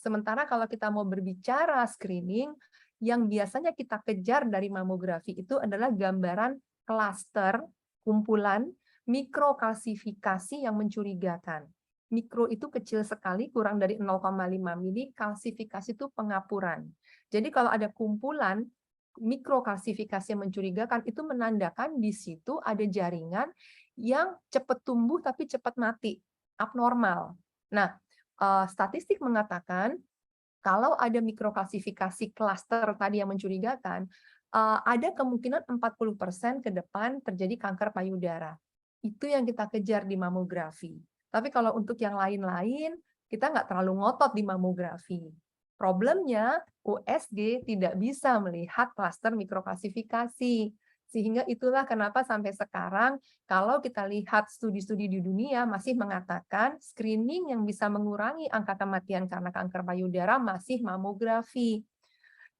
Sementara kalau kita mau berbicara screening, yang biasanya kita kejar dari mamografi itu adalah gambaran klaster, kumpulan, mikrokalsifikasi yang mencurigakan. Mikro itu kecil sekali, kurang dari 0,5 mili, kalsifikasi itu pengapuran. Jadi kalau ada kumpulan mikrokalsifikasi yang mencurigakan itu menandakan di situ ada jaringan yang cepat tumbuh tapi cepat mati, abnormal. Nah, statistik mengatakan kalau ada mikrokalsifikasi klaster tadi yang mencurigakan, ada kemungkinan 40% ke depan terjadi kanker payudara. Itu yang kita kejar di mamografi. Tapi kalau untuk yang lain-lain, kita nggak terlalu ngotot di mamografi. Problemnya, USG tidak bisa melihat klaster mikroklasifikasi. Sehingga itulah kenapa sampai sekarang, kalau kita lihat studi-studi di dunia masih mengatakan screening yang bisa mengurangi angka kematian karena kanker payudara masih mamografi.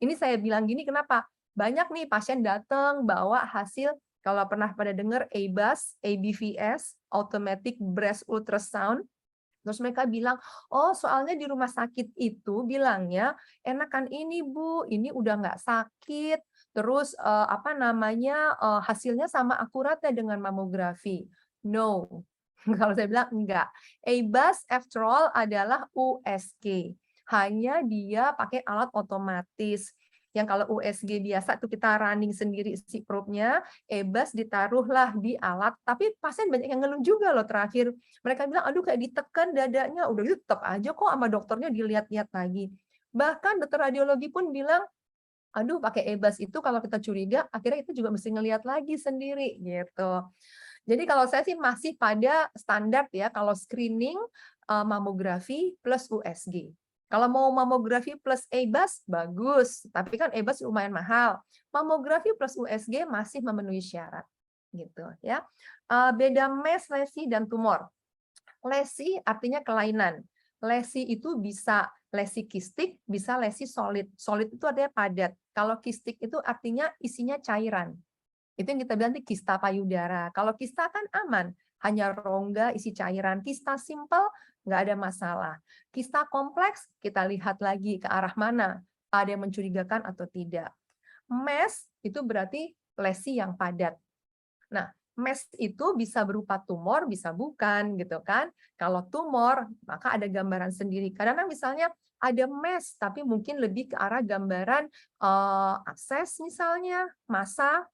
Ini saya bilang gini, kenapa? Banyak nih pasien datang bawa hasil, kalau pernah pada dengar ABAS, ABVS, Automatic Breast Ultrasound, terus mereka bilang, oh soalnya di rumah sakit itu bilangnya, enakan ini Bu, ini udah nggak sakit, terus hasilnya sama akuratnya dengan mamografi. No, kalau saya bilang enggak. ABAS after all adalah USG. Hanya dia pakai alat otomatis. Yang kalau USG biasa tuh kita running sendiri si probe-nya, EBAS ditaruhlah di alat, tapi pasien banyak yang ngeluh juga loh terakhir. Mereka bilang, aduh kayak ditekan dadanya, udah gitu tetap aja kok sama dokternya dilihat-lihat lagi. Bahkan dokter radiologi pun bilang, aduh pakai EBAS itu kalau kita curiga, akhirnya kita juga mesti ngelihat lagi sendiri gitu. Jadi kalau saya sih masih pada standar ya, kalau screening mamografi plus USG. Kalau mau mamografi plus EBAS, bagus. Tapi kan EBAS lumayan mahal. Mamografi plus USG masih memenuhi syarat. Gitu ya. Beda MES, lesi, dan tumor. Lesi artinya kelainan. Lesi itu bisa lesi kistik, bisa lesi solid. Solid itu artinya padat. Kalau kistik itu artinya isinya cairan. Itu yang kita bilang kista payudara. Kalau kista kan aman, hanya rongga isi cairan. Kista simpel nggak ada masalah. Kista kompleks kita lihat lagi ke arah mana, ada yang mencurigakan atau tidak. MES itu berarti lesi yang padat. Nah, mass itu bisa berupa tumor, bisa bukan gitu kan. Kalau tumor, maka ada gambaran sendiri. Kadang-kadang misalnya ada mass, tapi mungkin lebih ke arah gambaran abses misalnya, massa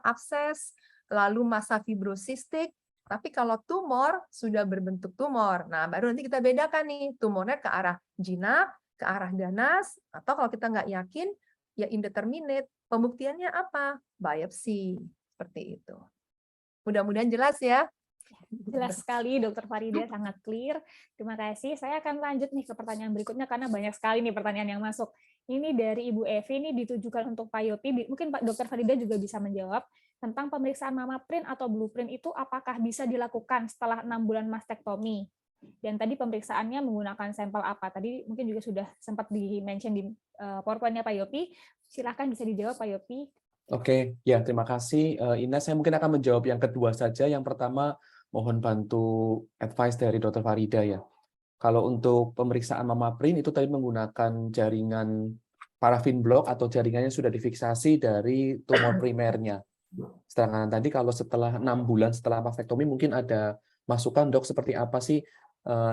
abses, lalu massa fibrosistik. Tapi kalau tumor sudah berbentuk tumor, nah baru nanti kita bedakan nih tumornya ke arah jinak, ke arah ganas, atau kalau kita nggak yakin, ya indeterminate. Pembuktiannya apa? Biopsi, seperti itu. Mudah-mudahan jelas ya.
Jelas sekali, Dokter Farida, sangat clear. Terima kasih. Saya akan lanjut nih ke pertanyaan berikutnya karena banyak sekali nih pertanyaan yang masuk. Ini dari Ibu Evi, ini ditujukan untuk Pak Yopi. Mungkin Pak Dokter Farida juga bisa menjawab tentang pemeriksaan mama print atau blueprint itu apakah bisa dilakukan setelah 6 bulan mastektomi? Dan tadi pemeriksaannya menggunakan sampel apa? Tadi mungkin juga sudah sempat di-mention di PowerPoint-nya Pak Yopi. Silahkan bisa dijawab Pak Yopi.
Oke, ya terima kasih Ines. Saya mungkin akan menjawab yang kedua saja. Yang pertama, mohon bantu advice dari Dr. Farida ya. Kalau untuk pemeriksaan mama print itu tadi menggunakan jaringan parafin block atau jaringannya sudah difiksasi dari tumor primernya. Sedangkan tadi kalau setelah 6 bulan setelah mastektomi mungkin ada masukan dok seperti apa sih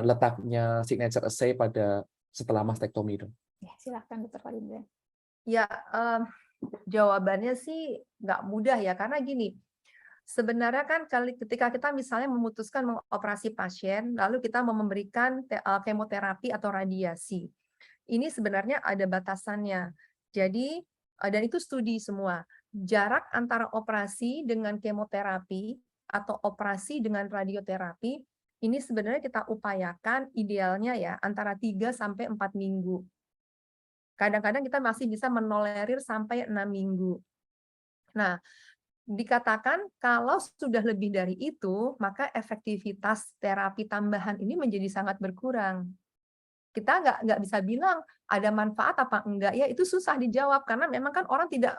letaknya signature assay pada setelah mastektomi itu?
Ya, silahkan Dr. Farida.
Ya, jawabannya sih nggak mudah ya, karena gini, sebenarnya kan ketika kita misalnya memutuskan mengoperasi pasien, lalu kita mau memberikan kemoterapi atau radiasi. Ini sebenarnya ada batasannya. Jadi, dan itu studi semua. Jarak antara operasi dengan kemoterapi atau operasi dengan radioterapi, ini sebenarnya kita upayakan idealnya ya antara 3 sampai 4 minggu. Kadang-kadang kita masih bisa menolerir sampai 6 minggu. Nah, dikatakan kalau sudah lebih dari itu, maka efektivitas terapi tambahan ini menjadi sangat berkurang. Kita nggak bisa bilang ada manfaat apa enggak, ya itu susah dijawab, karena memang kan orang tidak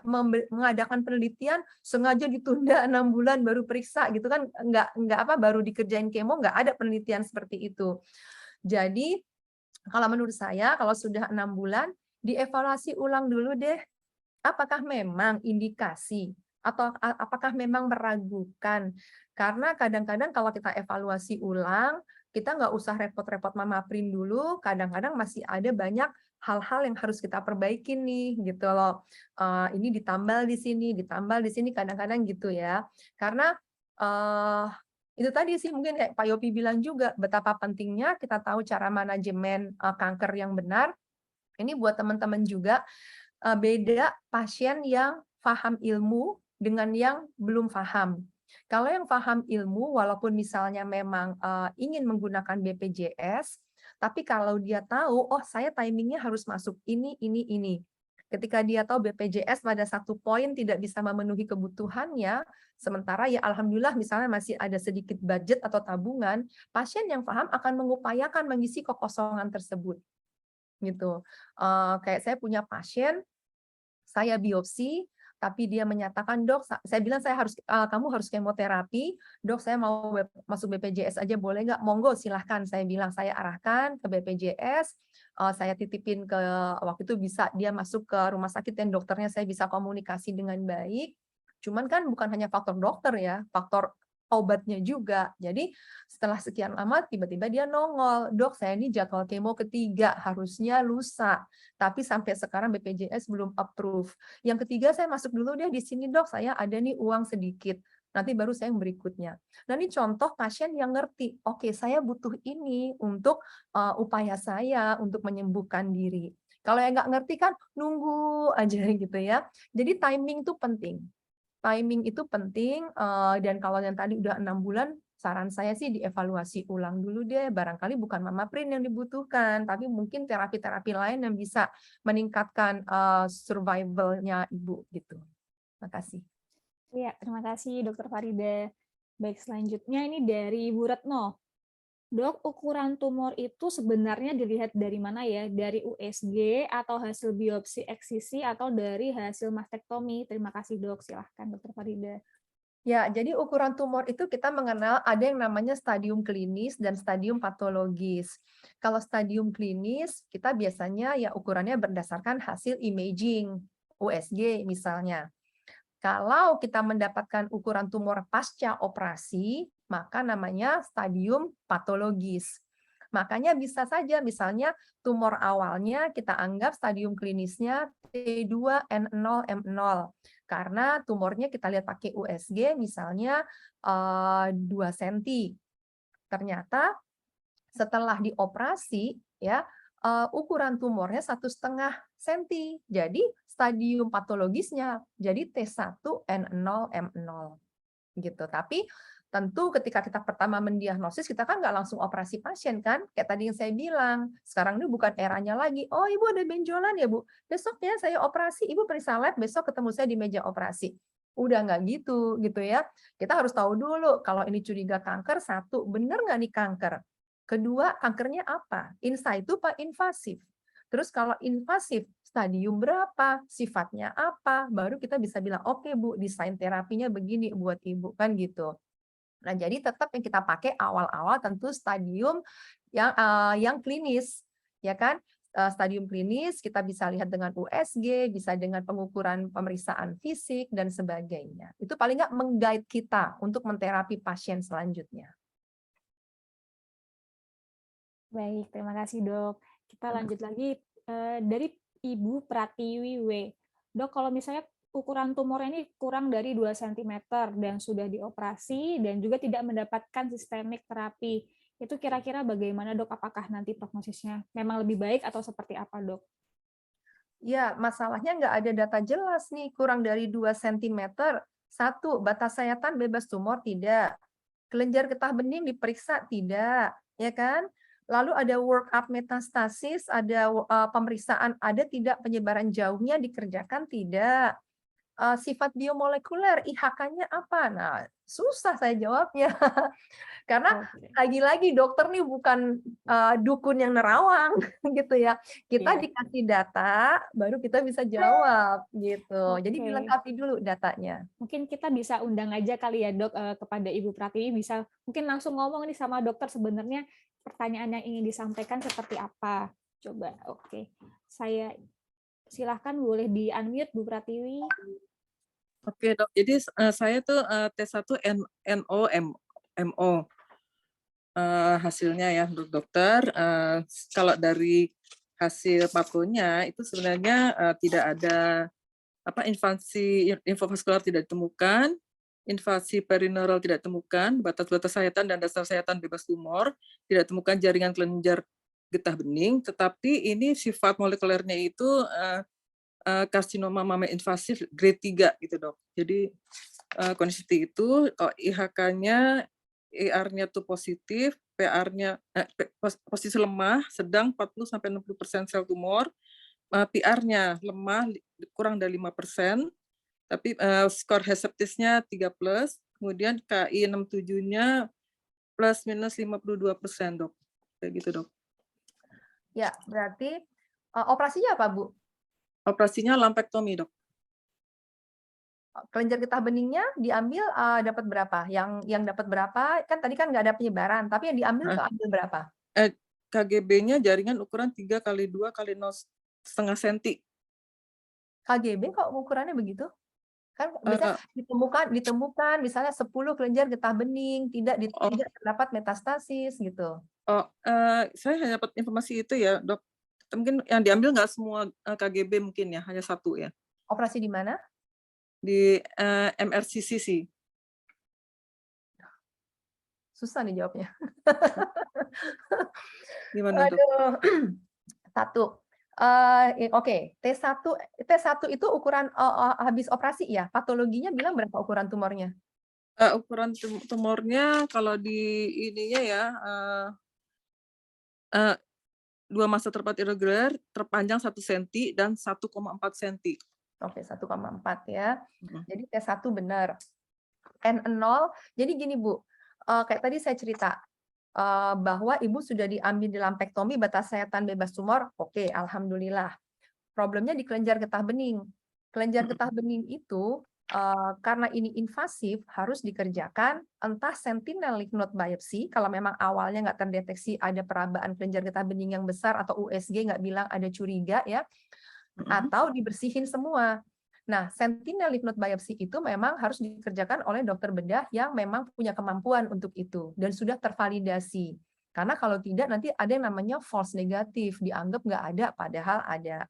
mengadakan penelitian sengaja ditunda 6 bulan baru periksa gitu kan, nggak apa baru dikerjain kemo, nggak ada penelitian seperti itu. Jadi kalau menurut saya kalau sudah 6 bulan dievaluasi ulang dulu deh, apakah memang indikasi atau apakah memang meragukan. Karena kadang-kadang kalau kita evaluasi ulang, kita nggak usah repot-repot mama print dulu, kadang-kadang masih ada banyak hal-hal yang harus kita perbaikin nih, gitu loh. Ini ditambal di sini, kadang-kadang gitu ya. Karena itu tadi sih mungkin kayak Pak Yopi bilang juga, betapa pentingnya kita tahu cara manajemen kanker yang benar. Ini buat teman-teman juga, beda pasien yang paham ilmu dengan yang belum paham. Kalau yang paham ilmu, walaupun misalnya memang ingin menggunakan BPJS, tapi kalau dia tahu, oh saya timingnya harus masuk ini. Ketika dia tahu BPJS pada satu poin tidak bisa memenuhi kebutuhannya, sementara ya alhamdulillah misalnya masih ada sedikit budget atau tabungan, pasien yang paham akan mengupayakan mengisi kekosongan tersebut. Gitu. Kayak saya punya pasien, saya biopsi, tapi dia menyatakan, dok, saya bilang kamu harus kemoterapi, dok saya mau masuk BPJS aja boleh nggak? Monggo silahkan, saya bilang saya arahkan ke BPJS, saya titipin ke waktu itu bisa dia masuk ke rumah sakit dan dokternya saya bisa komunikasi dengan baik. Cuman kan bukan hanya faktor dokter ya, faktor obatnya juga. Jadi setelah sekian lama tiba-tiba dia nongol, dok saya ini jadwal kemo ketiga harusnya lusa, tapi sampai sekarang BPJS belum approve. Yang ketiga saya masuk dulu deh di sini dok, saya ada nih uang sedikit. Nanti baru saya yang berikutnya. Nah ini contoh pasien yang ngerti, oke saya butuh ini untuk upaya saya untuk menyembuhkan diri. Kalau yang nggak ngerti kan nunggu aja gitu ya. Jadi timing itu penting. Timing itu penting, dan kalau yang tadi udah 6 bulan, saran saya sih dievaluasi ulang dulu deh, barangkali bukan mama print yang dibutuhkan, tapi mungkin terapi-terapi lain yang bisa meningkatkan survival-nya ibu gitu. Terima kasih.
Ya, terima kasih Dr. Farida. Baik, selanjutnya ini dari Ibu Retno. Dok, ukuran tumor itu sebenarnya dilihat dari mana ya? Dari USG atau hasil biopsi eksisi atau dari hasil mastektomi? Terima kasih dok, silahkan Dr. Farida.
Ya, jadi ukuran tumor itu kita mengenal ada yang namanya stadium klinis dan stadium patologis. Kalau stadium klinis, kita biasanya ya ukurannya berdasarkan hasil imaging, USG misalnya. Kalau kita mendapatkan ukuran tumor pasca operasi, maka namanya stadium patologis. Makanya bisa saja misalnya tumor awalnya kita anggap stadium klinisnya T2 N0 M0. Karena tumornya kita lihat pakai USG misalnya 2 cm. Ternyata setelah dioperasi ya ukuran tumornya 1,5 cm. Jadi stadium patologisnya jadi T1 N0 M0 gitu. Tapi tentu ketika kita pertama mendiagnosis kita kan nggak langsung operasi pasien kan. Kayak tadi yang saya bilang, sekarang ini bukan eranya lagi. Oh, Ibu ada benjolan ya, Bu. Besok ya saya operasi, Ibu periksa lab, besok ketemu saya di meja operasi. Udah nggak gitu ya. Kita harus tahu dulu kalau ini curiga kanker, satu, benar nggak nih kanker? Kedua, kankernya apa? In situ apa invasif? Terus kalau invasif, stadium berapa? Sifatnya apa? Baru kita bisa bilang, oke Bu, desain terapinya begini buat Ibu, kan gitu. Nah, jadi tetap yang kita pakai awal-awal tentu stadium yang klinis, ya kan? Stadium klinis kita bisa lihat dengan USG, bisa dengan pengukuran pemeriksaan fisik dan sebagainya. Itu paling nggak meng-guide kita untuk menterapi pasien selanjutnya.
Baik, terima kasih dok. Kita lanjut lagi dari Ibu Pratiwi W. Dok, kalau misalnya ukuran tumor ini kurang dari 2 cm dan sudah dioperasi dan juga tidak mendapatkan sistemik terapi, itu kira-kira bagaimana dok? Apakah nanti prognosisnya memang lebih baik atau seperti apa dok?
Ya, masalahnya nggak ada data jelas nih, kurang dari 2 cm. Satu, batas sayatan bebas tumor tidak. Kelenjar getah bening diperiksa tidak, ya kan? Lalu ada workup metastasis, ada pemeriksaan ada tidak penyebaran jauhnya dikerjakan tidak. Sifat biomolekuler IHK-nya apa? Nah, susah saya jawabnya. Karena lagi-lagi dokter nih bukan dukun yang nerawang gitu ya. Kita dikasih data baru kita bisa jawab gitu. Jadi dilengkapi dulu datanya.
Mungkin kita bisa undang aja kali ya dok kepada Ibu Pratiwi, bisa mungkin langsung ngomong nih sama dokter sebenarnya pertanyaan yang ingin disampaikan seperti apa. Coba, oke. Saya silahkan boleh di-unmute Bu Pratiwi.
Oke dok, jadi saya tuh T1 NO MO hasilnya ya dokter. Kalau dari hasil papunya itu sebenarnya tidak ada invasi infovaskular tidak ditemukan, invasi perineural tidak ditemukan, batas-batas sayatan dan dasar sayatan bebas tumor, tidak ditemukan jaringan kelenjar getah bening, tetapi ini sifat molekulernya itu karsinoma mama invasif grade 3 gitu dok. Jadi kondisi itu IHK-nya, ER-nya tuh positif, PR-nya posisi lemah, sedang 40-60% sel tumor, PR-nya lemah kurang dari 5%, tapi skor Herceptis-nya 3+, kemudian KI 67-nya plus minus 52% dok. Kayak gitu dok.
Ya, berarti operasinya apa Bu?
Operasinya lumpectomy dok.
Kelenjar getah beningnya diambil dapat berapa? Yang dapat berapa? Kan tadi kan nggak ada penyebaran, tapi yang diambil keambil berapa?
KGB-nya jaringan ukuran 3x2 x 0,5 cm.
KGB kok ukurannya begitu? Kan bisa ditemukan misalnya 10 kelenjar getah bening, tidak terdapat metastasis gitu.
Saya hanya dapat informasi itu ya, dok. Mungkin yang diambil nggak semua KGB mungkin ya, hanya satu ya.
Operasi di mana?
Di MRCCC.
Susah nih jawabnya.
Gimana dok?
Satu. Oke, T1 itu ukuran habis operasi ya. Patologinya bilang berapa ukuran tumornya?
Ukuran tumornya kalau di ininya ya 2 masa terpaut irregular, terpanjang 1 cm dan 1,4 cm.
Oke, 1,4 ya. Jadi T1 benar. N0, jadi gini Bu, kayak tadi saya cerita, bahwa Ibu sudah diambil di lumpectomy batas sayatan bebas tumor, oke, alhamdulillah. Problemnya di kelenjar getah bening. Kelenjar getah bening itu, karena ini invasif, harus dikerjakan entah sentinel lymph node biopsy, kalau memang awalnya nggak terdeteksi ada perabaan kelenjar getah bening yang besar, atau USG nggak bilang ada curiga ya, atau dibersihin semua. Nah, sentinel lymph node biopsy itu memang harus dikerjakan oleh dokter bedah yang memang punya kemampuan untuk itu dan sudah tervalidasi. Karena kalau tidak nanti ada yang namanya false negatif, dianggap nggak ada padahal ada.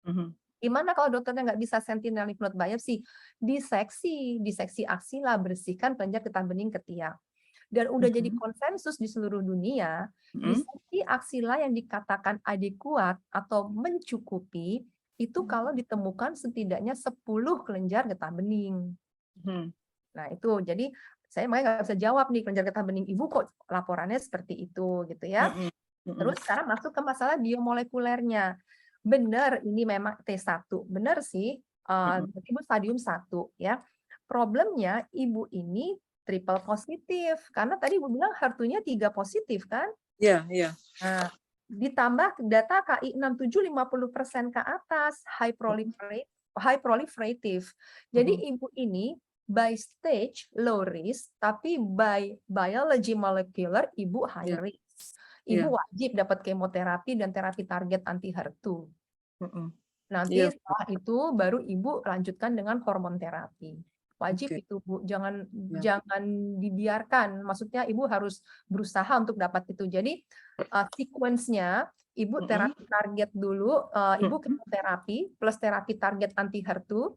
Mhm.
Gimana kalau dokternya nggak bisa sentinel lymph node biopsy? Diseksi aksila, bersihkan kelenjar getah bening ketiak. Dan udah jadi
Mhm.
konsensus di seluruh dunia,
Mhm.
diseksi aksila yang dikatakan adekuat atau mencukupi, itu kalau ditemukan setidaknya 10 kelenjar getah bening.
Mhm.
Nah itu, jadi saya makanya nggak bisa jawab nih, kelenjar getah bening ibu kok laporannya seperti itu, gitu ya.
Mhm. Mhm.
Terus sekarang masuk ke masalah biomolekulernya. Benar, ini memang T1. Benar sih,
Mhm.
ibu stadium 1 ya. Problemnya ibu ini triple positif, karena tadi ibu bilang HER2-nya 3 positif kan?
Iya, iya.
Nah, ditambah data KI 67 50% ke atas, high proliferative. Jadi
Mhm.
ibu ini by stage low risk, tapi by biology molecular ibu high
Iya,
risk.
iya.
Ibu wajib dapat kemoterapi dan terapi target anti HER2.
Mhm.
Nanti
Iya,
setelah itu baru ibu lanjutkan dengan hormon terapi. Wajib
oke.
itu Bu, jangan
Ya.
jangan dibiarkan. Maksudnya ibu harus berusaha untuk dapat itu. Jadi sequence-nya ibu
Mhm.
terapi target dulu, ibu
Mhm.
kemoterapi plus terapi target anti HER2.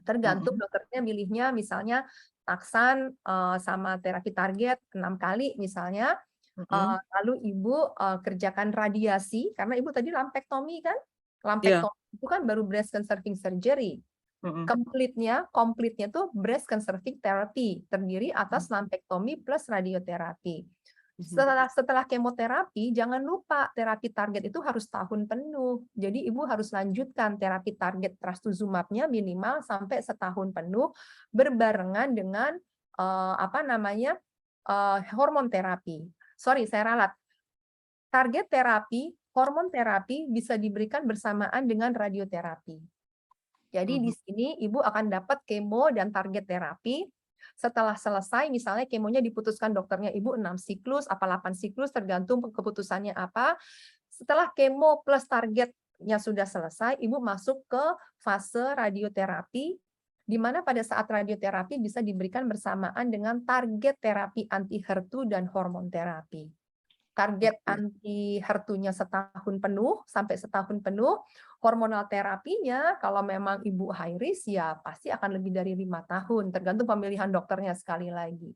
Tergantung
Mhm.
dokternya milihnya misalnya taksan sama terapi target 6 kali misalnya.
Mhm.
Lalu ibu kerjakan radiasi karena ibu tadi lumpectomy kan?
Iya.
Lumpectomy itu kan baru breast conserving surgery.
Mhm.
Komplitnya tuh breast conserving therapy, terdiri atas lumpectomy plus radioterapi.
Mhm.
Setelah kemoterapi, jangan lupa terapi target itu harus tahun penuh. Jadi ibu harus lanjutkan terapi target trastuzumabnya minimal sampai setahun penuh berbarengan dengan hormon terapi. Sorry, saya ralat. Target terapi, hormon terapi bisa diberikan bersamaan dengan radioterapi. Jadi di
Mhm.
sini ibu akan dapat kemo dan target terapi. Setelah selesai, misalnya kemonya diputuskan dokternya ibu 6 siklus, apa 8 siklus, tergantung keputusannya apa. Setelah kemo plus targetnya sudah selesai, ibu masuk ke fase radioterapi, di mana pada saat radioterapi bisa diberikan bersamaan dengan target terapi anti HER2 dan hormon terapi. Target
Oke.
anti HER2-nya setahun penuh, sampai setahun penuh. Hormonal terapinya, kalau memang ibu high risk, ya pasti akan lebih dari 5 tahun, tergantung pemilihan dokternya sekali lagi.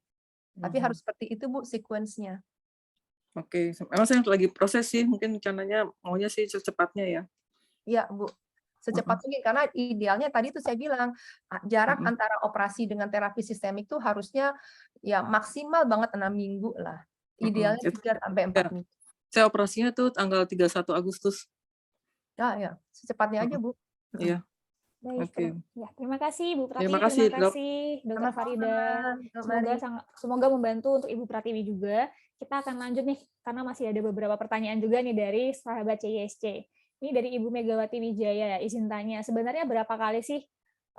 Tapi
Mhm.
harus seperti itu, Bu, sequence-nya.
Oke, memang saya lagi proses sih, mungkin rencananya maunya sih secepatnya ya.
Iya, Bu.
Mhm.
Secepat mungkin, karena idealnya tadi tuh saya bilang, jarak
Mhm.
antara operasi dengan terapi sistemik tuh harusnya ya maksimal banget 6 minggu lah.
Mhm.
Idealnya 3 sampai 4
Ya,
minggu.
saya operasinya tuh tanggal 31 Agustus.
Ya, secepatnya aja,
Mhm.
Bu.
Iya,
Baik,
oke.
ya, terima kasih Bu
Terima
Pratiwi,
kasih,
terima
Dok.
kasih Dokter
Sama-sama.
Farida.
Yuk,
Semoga
mari.
semoga membantu untuk Ibu Pratiwi juga. Kita akan lanjut nih karena masih ada beberapa pertanyaan juga nih dari sahabat CISC. Ini dari Ibu Megawati Wijaya, izin tanya, sebenarnya berapa kali sih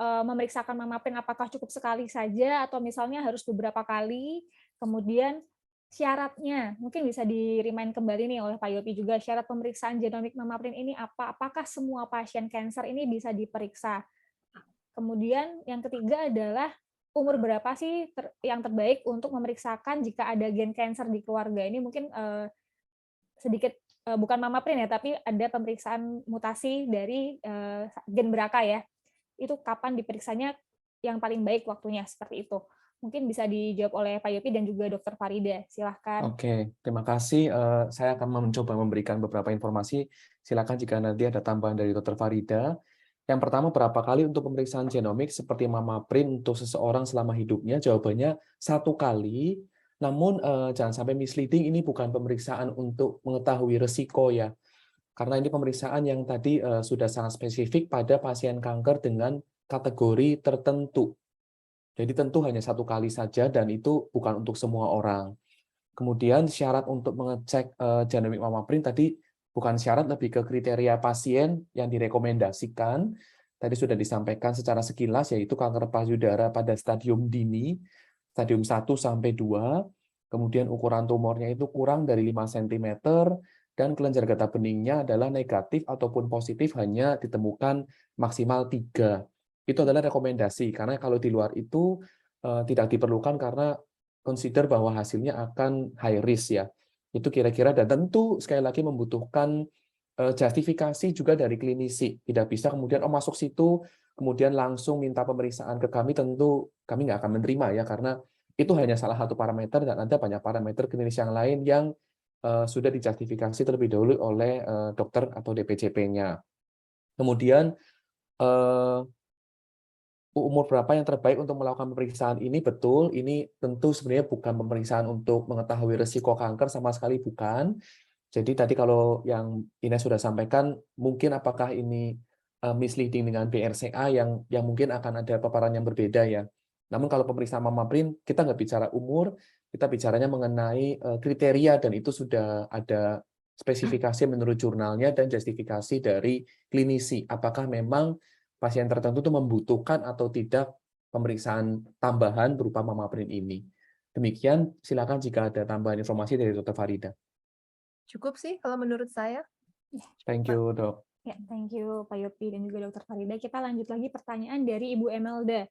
memeriksakan mamaprint, apakah cukup sekali saja atau misalnya harus beberapa kali? Kemudian syaratnya, mungkin bisa di-remind kembali nih oleh Pak Yopi juga, syarat pemeriksaan genomik mamaprint ini apa? Apakah semua pasien kanker ini bisa diperiksa? Kemudian yang ketiga adalah umur berapa sih yang terbaik untuk memeriksakan jika ada gen kanker di keluarga? Ini mungkin sedikit bukan mamaprint ya, tapi ada pemeriksaan mutasi dari gen BRCA ya. Itu kapan diperiksanya yang paling baik waktunya, seperti itu. Mungkin bisa dijawab oleh Pak Yopi dan juga Dokter Farida. Silahkan.
Oke, terima kasih. Saya akan mencoba memberikan beberapa informasi. Silakan jika nanti ada tambahan dari Dokter Farida. Yang pertama, berapa kali untuk pemeriksaan genomik seperti mamaprint untuk seseorang selama hidupnya? Jawabannya 1 kali. Namun jangan sampai misleading, ini bukan pemeriksaan untuk mengetahui resiko ya. Karena ini pemeriksaan yang tadi sudah sangat spesifik pada pasien kanker dengan kategori tertentu. Jadi tentu hanya 1 kali saja dan itu bukan untuk semua orang. Kemudian syarat untuk mengecek genomic mamaprint tadi bukan syarat, lebih ke kriteria pasien yang direkomendasikan. Tadi sudah disampaikan secara sekilas, yaitu kanker payudara pada stadium dini, stadium 1 sampai 2. Kemudian ukuran tumornya itu kurang dari 5 cm, dan kelenjar getah beningnya adalah negatif ataupun positif hanya ditemukan maksimal 3. Itu adalah rekomendasi, karena kalau di luar itu tidak diperlukan karena consider bahwa hasilnya akan high risk ya. Itu kira-kira, dan tentu sekali lagi membutuhkan justifikasi juga dari klinisi. Tidak bisa kemudian masuk situ kemudian langsung minta pemeriksaan ke kami, tentu kami nggak akan menerima ya, karena itu hanya salah satu parameter dan ada banyak parameter klinis yang lain yang sudah dijustifikasi terlebih dahulu oleh dokter atau DPCP-nya. Kemudian umur berapa yang terbaik untuk melakukan pemeriksaan ini, betul, ini tentu sebenarnya bukan pemeriksaan untuk mengetahui risiko kanker, sama sekali bukan. Jadi tadi kalau yang Ines sudah sampaikan, mungkin apakah ini misleading dengan BRCA yang mungkin akan ada paparan yang berbeda ya. Namun kalau pemeriksaan Mamaprim, kita nggak bicara umur, kita bicaranya mengenai kriteria, dan itu sudah ada spesifikasi menurut jurnalnya dan justifikasi dari klinisi. Apakah memang pasien tertentu itu membutuhkan atau tidak pemeriksaan tambahan berupa Mamaprim ini. Demikian, silakan jika ada tambahan informasi dari Dr. Farida.
Cukup sih kalau menurut saya.
Thank you, Dok.
Ya, thank you Pak Yopi dan juga Dr. Farida. Kita lanjut lagi pertanyaan dari Ibu Emelda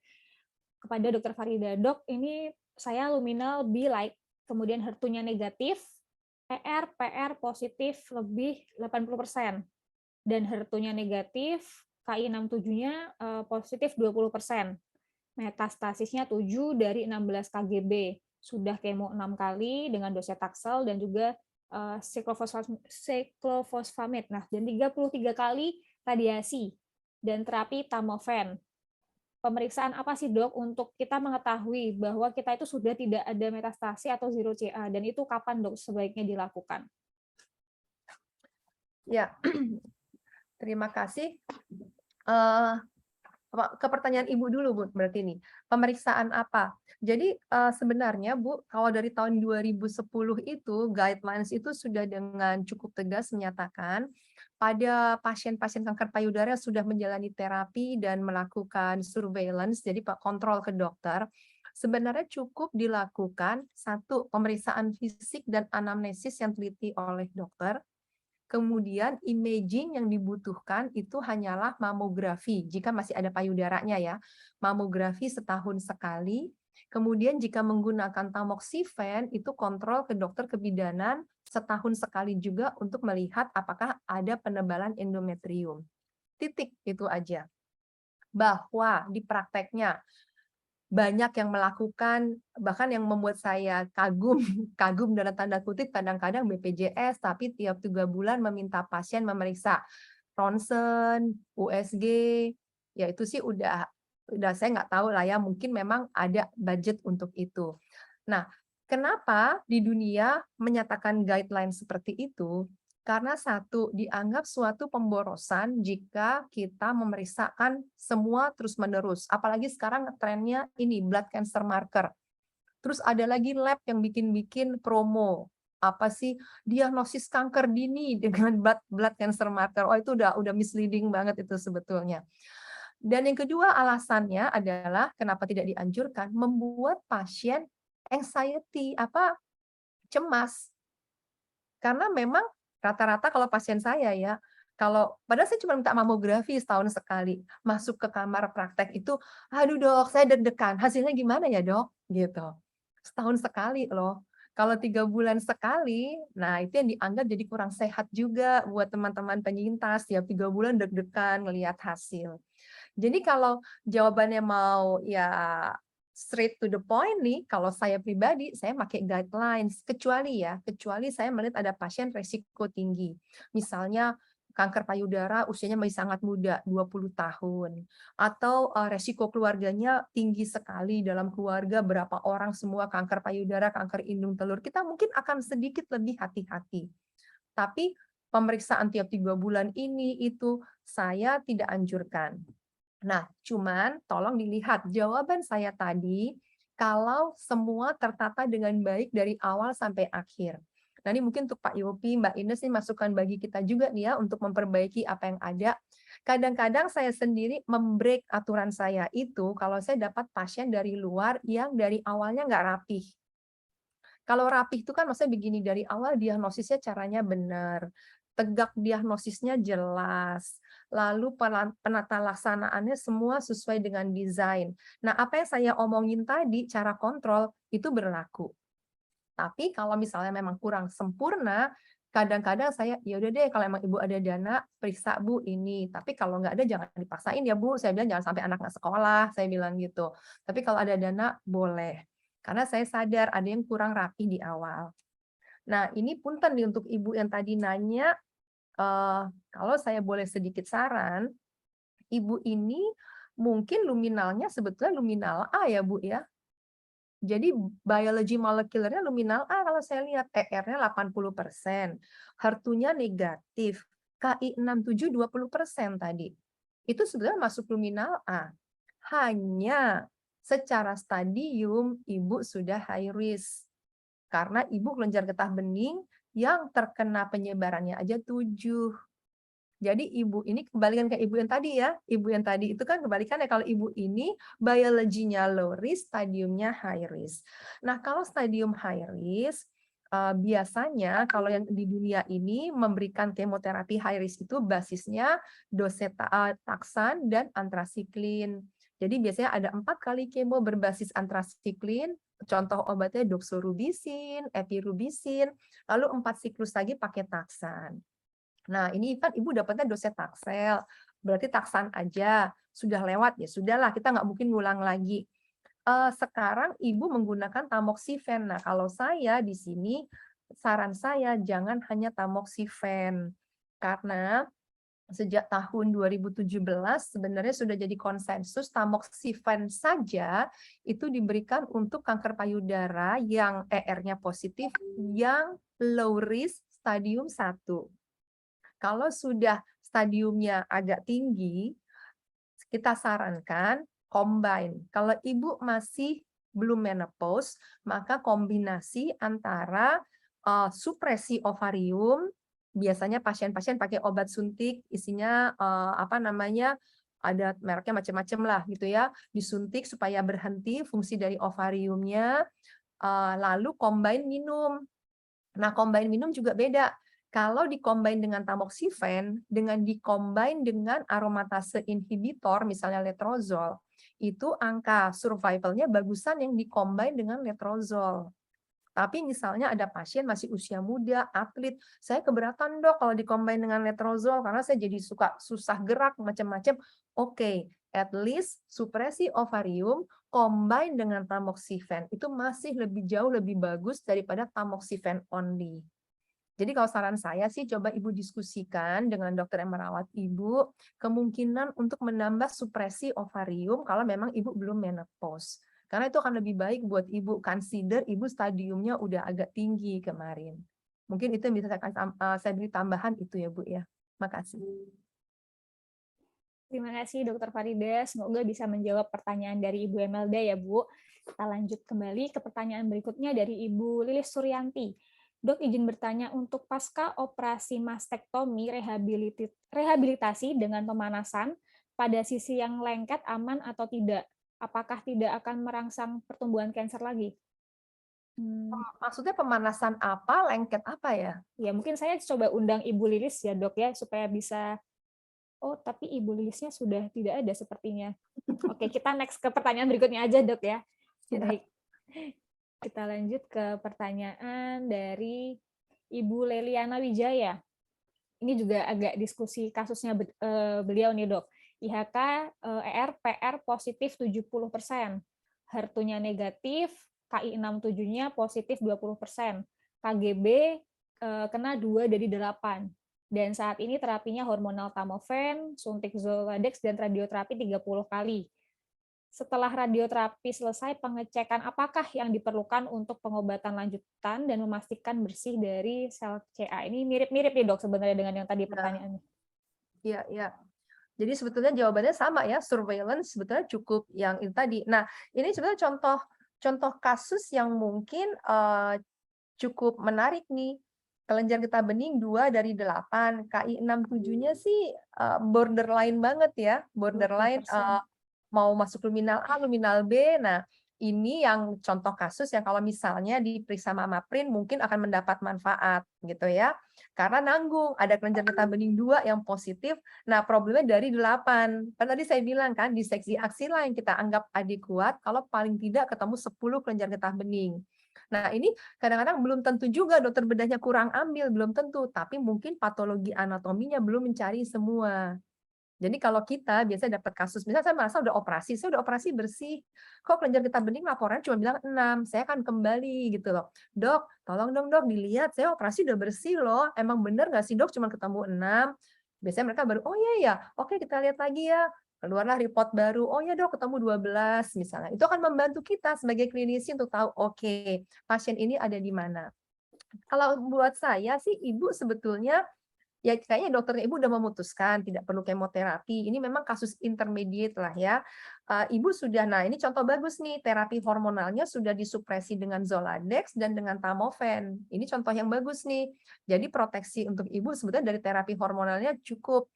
kepada Dr. Farida. Dok, ini saya luminal B-like, kemudian HER2-nya negatif, PR positif lebih 80%, dan HER2-nya negatif, KI67-nya positif 20%. Metastasisnya 7 dari 16 KGB. Sudah kemo 6 kali dengan docetaxel dan juga cyclophosphamide. Nah, dan 33 kali radiasi dan terapi tamofen. Pemeriksaan apa sih, Dok, untuk kita mengetahui bahwa kita itu sudah tidak ada metastasi atau zero CA, dan itu kapan, Dok, sebaiknya dilakukan?
Ya, terima kasih. Ke pertanyaan Ibu dulu, Bu, berarti nih. Pemeriksaan apa? Jadi sebenarnya, Bu, kalau dari tahun 2010 itu, guidelines itu sudah dengan cukup tegas menyatakan pada pasien-pasien kanker payudara yang sudah menjalani terapi dan melakukan surveillance, jadi kontrol ke dokter, sebenarnya cukup dilakukan satu, pemeriksaan fisik dan anamnesis yang teliti oleh dokter. Kemudian imaging yang dibutuhkan itu hanyalah mamografi, jika masih ada payudaranya ya. Mamografi setahun sekali. Kemudian jika menggunakan tamoxifen, itu kontrol ke dokter kebidanan setahun sekali juga untuk melihat apakah ada penebalan endometrium. Titik, itu aja. Bahwa di prakteknya banyak yang melakukan, bahkan yang membuat saya kagum, kagum dalam tanda kutip, kadang-kadang BPJS, tapi tiap 3 bulan meminta pasien memeriksa ronsen, USG, ya itu sih udah saya nggak tahu lah ya, mungkin memang ada budget untuk itu. Nah, kenapa di dunia menyatakan guideline seperti itu? Karena satu, dianggap suatu pemborosan jika kita memeriksakan semua terus-menerus. Apalagi sekarang trennya ini, blood cancer marker. Terus ada lagi lab yang bikin-bikin promo. Apa sih, diagnosis kanker dini dengan blood cancer marker. Oh, itu udah misleading banget itu sebetulnya. Dan yang kedua alasannya adalah kenapa tidak dianjurkan, membuat pasien anxiety, cemas. Karena memang rata-rata kalau pasien saya ya, padahal saya cuma minta mamografi setahun sekali, masuk ke kamar praktek itu, aduh dok, saya deg-degan, hasilnya gimana ya dok? Gitu. Setahun sekali loh. Kalau 3 bulan sekali, nah itu yang dianggap jadi kurang sehat juga buat teman-teman penyintas, tiap 3 bulan deg-degan ngelihat hasil. Jadi kalau jawabannya mau ya straight to the point nih, kalau saya pribadi, saya pakai guidelines, kecuali saya melihat ada pasien resiko tinggi. Misalnya kanker payudara usianya masih sangat muda, 20 tahun. Atau resiko keluarganya tinggi sekali, dalam keluarga berapa orang semua kanker payudara, kanker indung telur, kita mungkin akan sedikit lebih hati-hati. Tapi pemeriksaan tiap 3 bulan ini, itu saya tidak anjurkan. Nah, cuman tolong dilihat jawaban saya tadi, kalau semua tertata dengan baik dari awal sampai akhir. Nah, ini mungkin untuk Pak Yopi, Mbak Ines, ini masukan bagi kita juga nih ya, untuk memperbaiki apa yang ada. Kadang-kadang saya sendiri membreak aturan saya itu, kalau saya dapat pasien dari luar yang dari awalnya nggak rapih. Kalau rapih itu kan maksudnya begini, dari awal diagnosisnya caranya benar, tegak diagnosisnya jelas, lalu penata laksanaannya semua sesuai dengan desain. Nah, apa yang saya omongin tadi, cara kontrol, itu berlaku. Tapi kalau misalnya memang kurang sempurna, kadang-kadang saya, ya udah deh kalau emang Ibu ada dana, periksa Bu ini. Tapi kalau nggak ada jangan dipaksain ya Bu. Saya bilang jangan sampai anak nggak sekolah, saya bilang gitu. Tapi kalau ada dana boleh. Karena saya sadar ada yang kurang rapi di awal. Nah, ini punten nih untuk Ibu yang tadi nanya, kalau saya boleh sedikit saran, Ibu ini mungkin luminalnya sebetulnya luminal A ya Bu ya. Jadi biology molekulernya luminal A kalau saya lihat, ER-nya 80%, HER2-nya negatif, Ki67 20% tadi. Itu sebenarnya masuk luminal A. Hanya secara stadium Ibu sudah high risk. Karena Ibu kelenjar getah bening yang terkena penyebarannya aja 7. Jadi Ibu ini kembalikan ke Ibu yang tadi ya. Ibu yang tadi itu kan kebalikannya, kalau Ibu ini biologinya low risk, stadiumnya high risk. Nah, kalau stadium high risk, biasanya kalau yang di dunia ini memberikan kemoterapi high risk itu basisnya docetaxel dan antrasiklin. Jadi biasanya ada 4 kali kemo berbasis antrasiklin, contoh obatnya doxorubicin, epirubicin, lalu 4 siklus lagi pakai taxan. Nah, ini kan Ibu dapatnya docetaxel, berarti taksan aja, sudah lewat ya sudahlah, kita nggak mungkin ngulang lagi. Sekarang Ibu menggunakan tamoxifen. Nah, kalau saya di sini, saran saya jangan hanya tamoxifen, karena sejak tahun 2017 sebenarnya sudah jadi konsensus tamoxifen saja itu diberikan untuk kanker payudara yang ER-nya positif, yang low risk stadium 1. Kalau sudah stadiumnya agak tinggi, kita sarankan combine. Kalau Ibu masih belum menopause, maka kombinasi antara supresi ovarium, biasanya pasien-pasien pakai obat suntik, isinya ada mereknya macam-macam lah gitu ya, disuntik supaya berhenti fungsi dari ovariumnya, lalu combine minum. Nah, combine minum juga beda. Kalau di-combine dengan tamoxifen, dengan di-combine dengan aromatase inhibitor, misalnya letrozol, itu angka survival-nya bagusan yang di-combine dengan letrozol. Tapi misalnya ada pasien masih usia muda, atlet, saya keberatan dok kalau di-combine dengan letrozol, karena saya jadi suka susah gerak, macam-macam. Oke, at least supresi ovarium, combine dengan tamoxifen, itu masih jauh lebih bagus daripada tamoxifen only. Jadi kalau saran saya sih coba Ibu diskusikan dengan dokter yang merawat Ibu, kemungkinan untuk menambah supresi ovarium kalau memang Ibu belum menopause. Karena itu akan lebih baik buat Ibu, consider Ibu stadiumnya udah agak tinggi kemarin. Mungkin itu yang bisa saya beri tambahan itu ya Bu ya. Makasih.
Terima kasih Dr. Farida, semoga bisa menjawab pertanyaan dari Ibu Emelda ya Bu. Kita lanjut kembali ke pertanyaan berikutnya dari Ibu Lilis Suryanti. Dok, izin bertanya, untuk pasca operasi mastektomi rehabilitasi dengan pemanasan pada sisi yang lengket aman atau tidak? Apakah tidak akan merangsang pertumbuhan kanker lagi?
Maksudnya pemanasan apa, lengket apa ya?
Ya, mungkin saya coba undang Ibu Lilis ya dok ya, supaya bisa, oh tapi Ibu Lilisnya sudah tidak ada sepertinya. Oke, kita next ke pertanyaan berikutnya aja dok ya. Baik. Kita lanjut ke pertanyaan dari Ibu Leliana Wijaya. Ini juga agak diskusi kasusnya beliau nih dok. IHK ER PR positif 70%, HER2-nya negatif, Ki67-nya positif 20%, KGB kena 2 dari 8. Dan saat ini terapinya hormonal tamofen, suntik Zoladex, dan radioterapi 30 kali. Setelah radioterapi selesai, pengecekan apakah yang diperlukan untuk pengobatan lanjutan dan memastikan bersih dari sel CA. Ini mirip-mirip nih dok sebenarnya dengan yang tadi pertanyaannya.
Iya, iya. Jadi sebetulnya jawabannya sama ya, surveillance sebetulnya cukup yang itu tadi. Nah, ini sebenarnya contoh kasus yang mungkin cukup menarik nih. Kelenjar getah bening 2 dari 8, Ki67-nya sih borderline banget ya, borderline mau masuk luminal A, luminal B. Nah, Ini yang contoh kasus yang kalau misalnya diperiksa Mama Print mungkin akan mendapat manfaat gitu ya. Karena nanggung, ada kelenjar getah bening 2 yang positif. Nah, problemnya dari 8. Kan tadi saya bilang kan di seksi aksila yang kita anggap adekuat kalau paling tidak ketemu 10 kelenjar getah bening. Nah, ini kadang-kadang belum tentu juga dokter bedahnya kurang ambil, belum tentu, tapi mungkin patologi anatominya belum mencari semua. Jadi kalau kita biasanya dapat kasus, misalnya saya merasa saya udah operasi bersih, kok kelenjar getah bening laporannya cuma bilang 6, saya akan kembali gitu loh. Dok, tolong dong dok dilihat, saya operasi udah bersih loh, emang bener nggak sih dok cuma ketemu 6? Biasanya mereka baru, oh iya ya, oke kita lihat lagi ya. Keluarlah report baru, oh ya dok ketemu 12 misalnya. Itu akan membantu kita sebagai klinisi untuk tahu, oke pasien ini ada di mana. Kalau buat saya sih ibu sebetulnya ya kayaknya dokternya ibu udah memutuskan tidak perlu kemoterapi. Ini memang kasus intermediate lah ya. Ibu sudah, nah ini contoh bagus nih, terapi hormonalnya sudah disupresi dengan Zoladex dan dengan Tamofen. Ini contoh yang bagus nih. Jadi proteksi untuk ibu sebetulnya dari terapi hormonalnya cukup.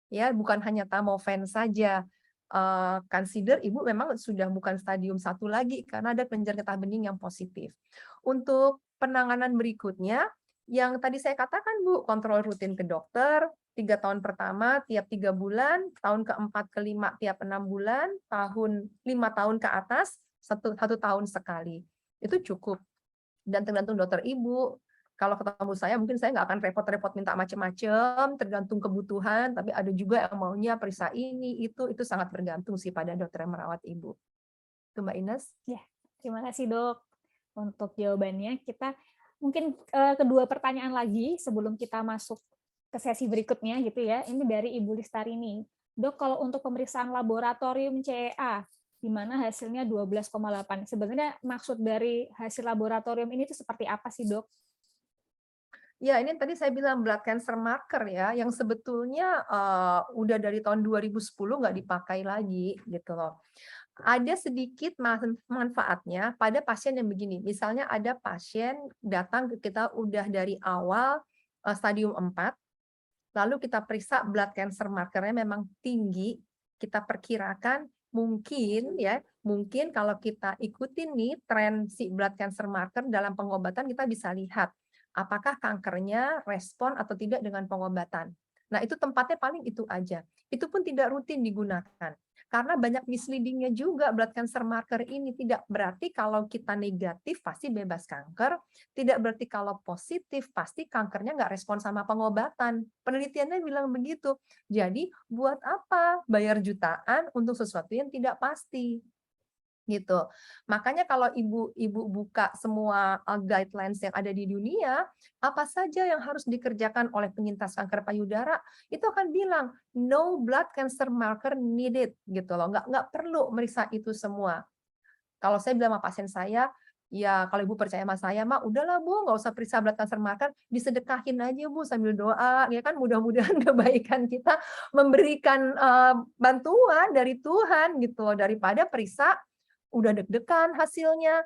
Ya, bukan hanya Tamofen saja. Consider ibu memang sudah bukan stadium 1 lagi karena ada kelenjar getah bening yang positif. Untuk penanganan berikutnya, yang tadi saya katakan Bu, kontrol rutin ke dokter, 3 tahun pertama tiap 3 bulan, tahun keempat kelima tiap 6 bulan, 5 tahun ke atas, 1 tahun sekali. Itu cukup. Dan tergantung dokter ibu. Kalau ketemu saya, mungkin saya nggak akan repot-repot minta macam-macam, tergantung kebutuhan, tapi ada juga yang maunya periksa ini, itu sangat bergantung sih pada dokter yang merawat ibu. Itu Mbak Ines.
Ya, terima kasih dok untuk jawabannya. Kita mungkin kedua pertanyaan lagi sebelum kita masuk ke sesi berikutnya gitu ya. Ini dari Ibu Listarini. Dok, kalau untuk pemeriksaan laboratorium CEA, di mana hasilnya 12,8. Sebenarnya maksud dari hasil laboratorium ini itu seperti apa sih dok?
Ya, ini tadi saya bilang blood cancer marker ya, yang sebetulnya udah dari tahun 2010 nggak dipakai lagi gitu loh. Ada sedikit manfaatnya pada pasien yang begini. Misalnya ada pasien datang ke kita udah dari awal stadium 4, lalu kita periksa blood cancer markernya memang tinggi, kita perkirakan mungkin kalau kita ikutin nih tren si blood cancer marker dalam pengobatan kita bisa lihat apakah kankernya respon atau tidak dengan pengobatan. Nah, itu tempatnya paling itu aja. Itu pun tidak rutin digunakan. Karena banyak misleading-nya juga blood cancer marker ini. Tidak berarti kalau kita negatif pasti bebas kanker. Tidak berarti kalau positif pasti kankernya nggak respon sama pengobatan. Penelitiannya bilang begitu. Jadi buat apa bayar jutaan untuk sesuatu yang tidak pasti? Gitu. Makanya kalau ibu buka semua guidelines yang ada di dunia, apa saja yang harus dikerjakan oleh penyintas kanker payudara, itu akan bilang no blood cancer marker needed gitu loh. Nggak perlu meriksa itu semua. Kalau saya bilang sama pasien saya, ya kalau ibu percaya sama saya mah udahlah Bu, nggak usah periksa blood cancer marker, disedekahin aja Bu sambil doa, ya kan mudah-mudahan kebaikan kita memberikan bantuan dari Tuhan gitu loh, daripada periksa udah deg-degan hasilnya,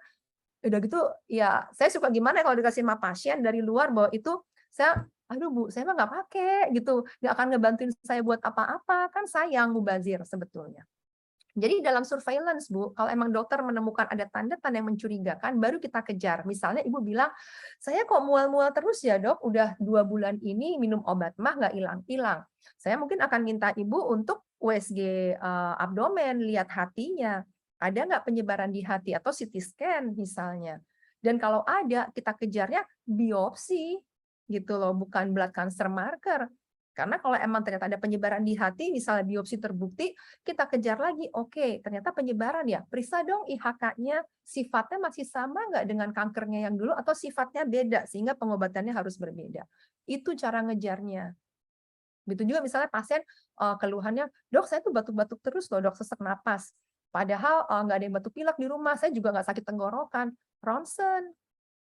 udah gitu ya saya suka gimana ya kalau dikasih sama pasien dari luar bahwa itu saya, aduh Bu, saya mah nggak pakai gitu, nggak akan ngebantuin saya buat apa-apa, kan sayang mubazir sebetulnya. Jadi dalam surveillance Bu, kalau emang dokter menemukan ada tanda-tanda yang mencurigakan, baru kita kejar. Misalnya ibu bilang, saya kok mual-mual terus ya dok, udah 2 bulan ini minum obat mah nggak hilang-hilang. Saya mungkin akan minta ibu untuk USG abdomen, lihat hatinya. Ada nggak penyebaran di hati atau CT scan misalnya. Dan kalau ada, kita kejarnya biopsi gitu loh, bukan blood cancer marker. Karena kalau emang ternyata ada penyebaran di hati, misalnya biopsi terbukti, kita kejar lagi, oke, ternyata penyebaran ya, periksa dong IHK-nya, sifatnya masih sama nggak dengan kankernya yang dulu, atau sifatnya beda, sehingga pengobatannya harus berbeda. Itu cara ngejarnya. Begitu juga misalnya pasien keluhannya, dok saya tuh batuk-batuk terus loh dok, sesak napas. Padahal nggak ada yang batuk pilek di rumah, saya juga nggak sakit tenggorokan. Ronsen,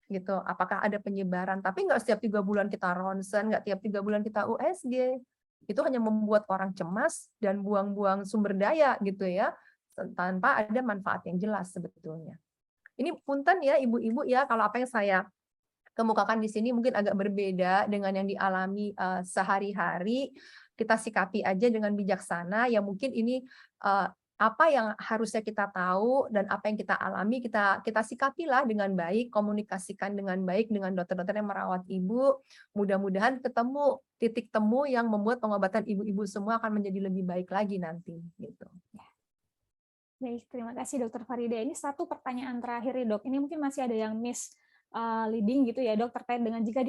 gitu. Apakah ada penyebaran? Tapi nggak setiap 3 bulan kita ronsen, nggak tiap 3 bulan kita USG. Itu hanya membuat orang cemas dan buang-buang sumber daya gitu ya, tanpa ada manfaat yang jelas sebetulnya. Ini punten ya ibu-ibu ya, kalau apa yang saya kemukakan di sini mungkin agak berbeda dengan yang dialami sehari-hari. Kita sikapi aja dengan bijaksana, ya mungkin ini apa yang harusnya kita tahu dan apa yang kita alami, kita sikapilah dengan baik, komunikasikan dengan baik dengan dokter-dokter yang merawat ibu. Mudah-mudahan ketemu titik temu yang membuat pengobatan ibu-ibu semua akan menjadi lebih baik lagi nanti, gitu.
Baik, terima kasih Dokter Farida. Ini satu pertanyaan terakhir ya Dok. Ini mungkin masih ada yang misleading gitu ya Dok, terkait dengan jika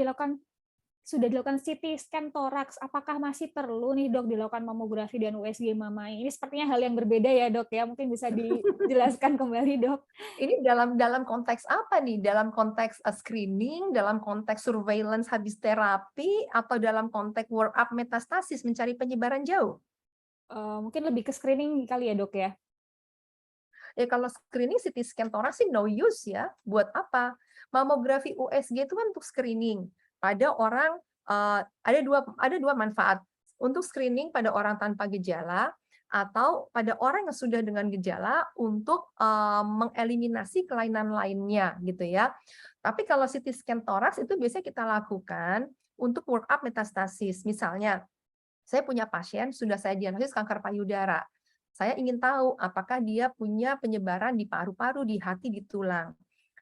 sudah dilakukan CT scan toraks, apakah masih perlu nih Dok dilakukan mamografi dan USG mamai? Ini sepertinya hal yang berbeda ya Dok ya, mungkin bisa dijelaskan kembali Dok.
Ini dalam konteks apa nih? Dalam konteks screening, dalam konteks surveillance habis terapi, atau dalam konteks work up metastasis mencari penyebaran jauh?
Mungkin lebih ke screening kali ya Dok ya?
Ya kalau screening CT scan toraks sih no use ya. Buat apa? Mamografi USG itu kan untuk screening pada orang, ada dua manfaat. Untuk screening pada orang tanpa gejala atau pada orang yang sudah dengan gejala untuk mengeliminasi kelainan lainnya gitu ya. Tapi kalau CT scan toraks itu biasanya kita lakukan untuk work up metastasis. Misalnya saya punya pasien sudah saya diagnosis kanker payudara. Saya ingin tahu apakah dia punya penyebaran di paru-paru, di hati, di tulang.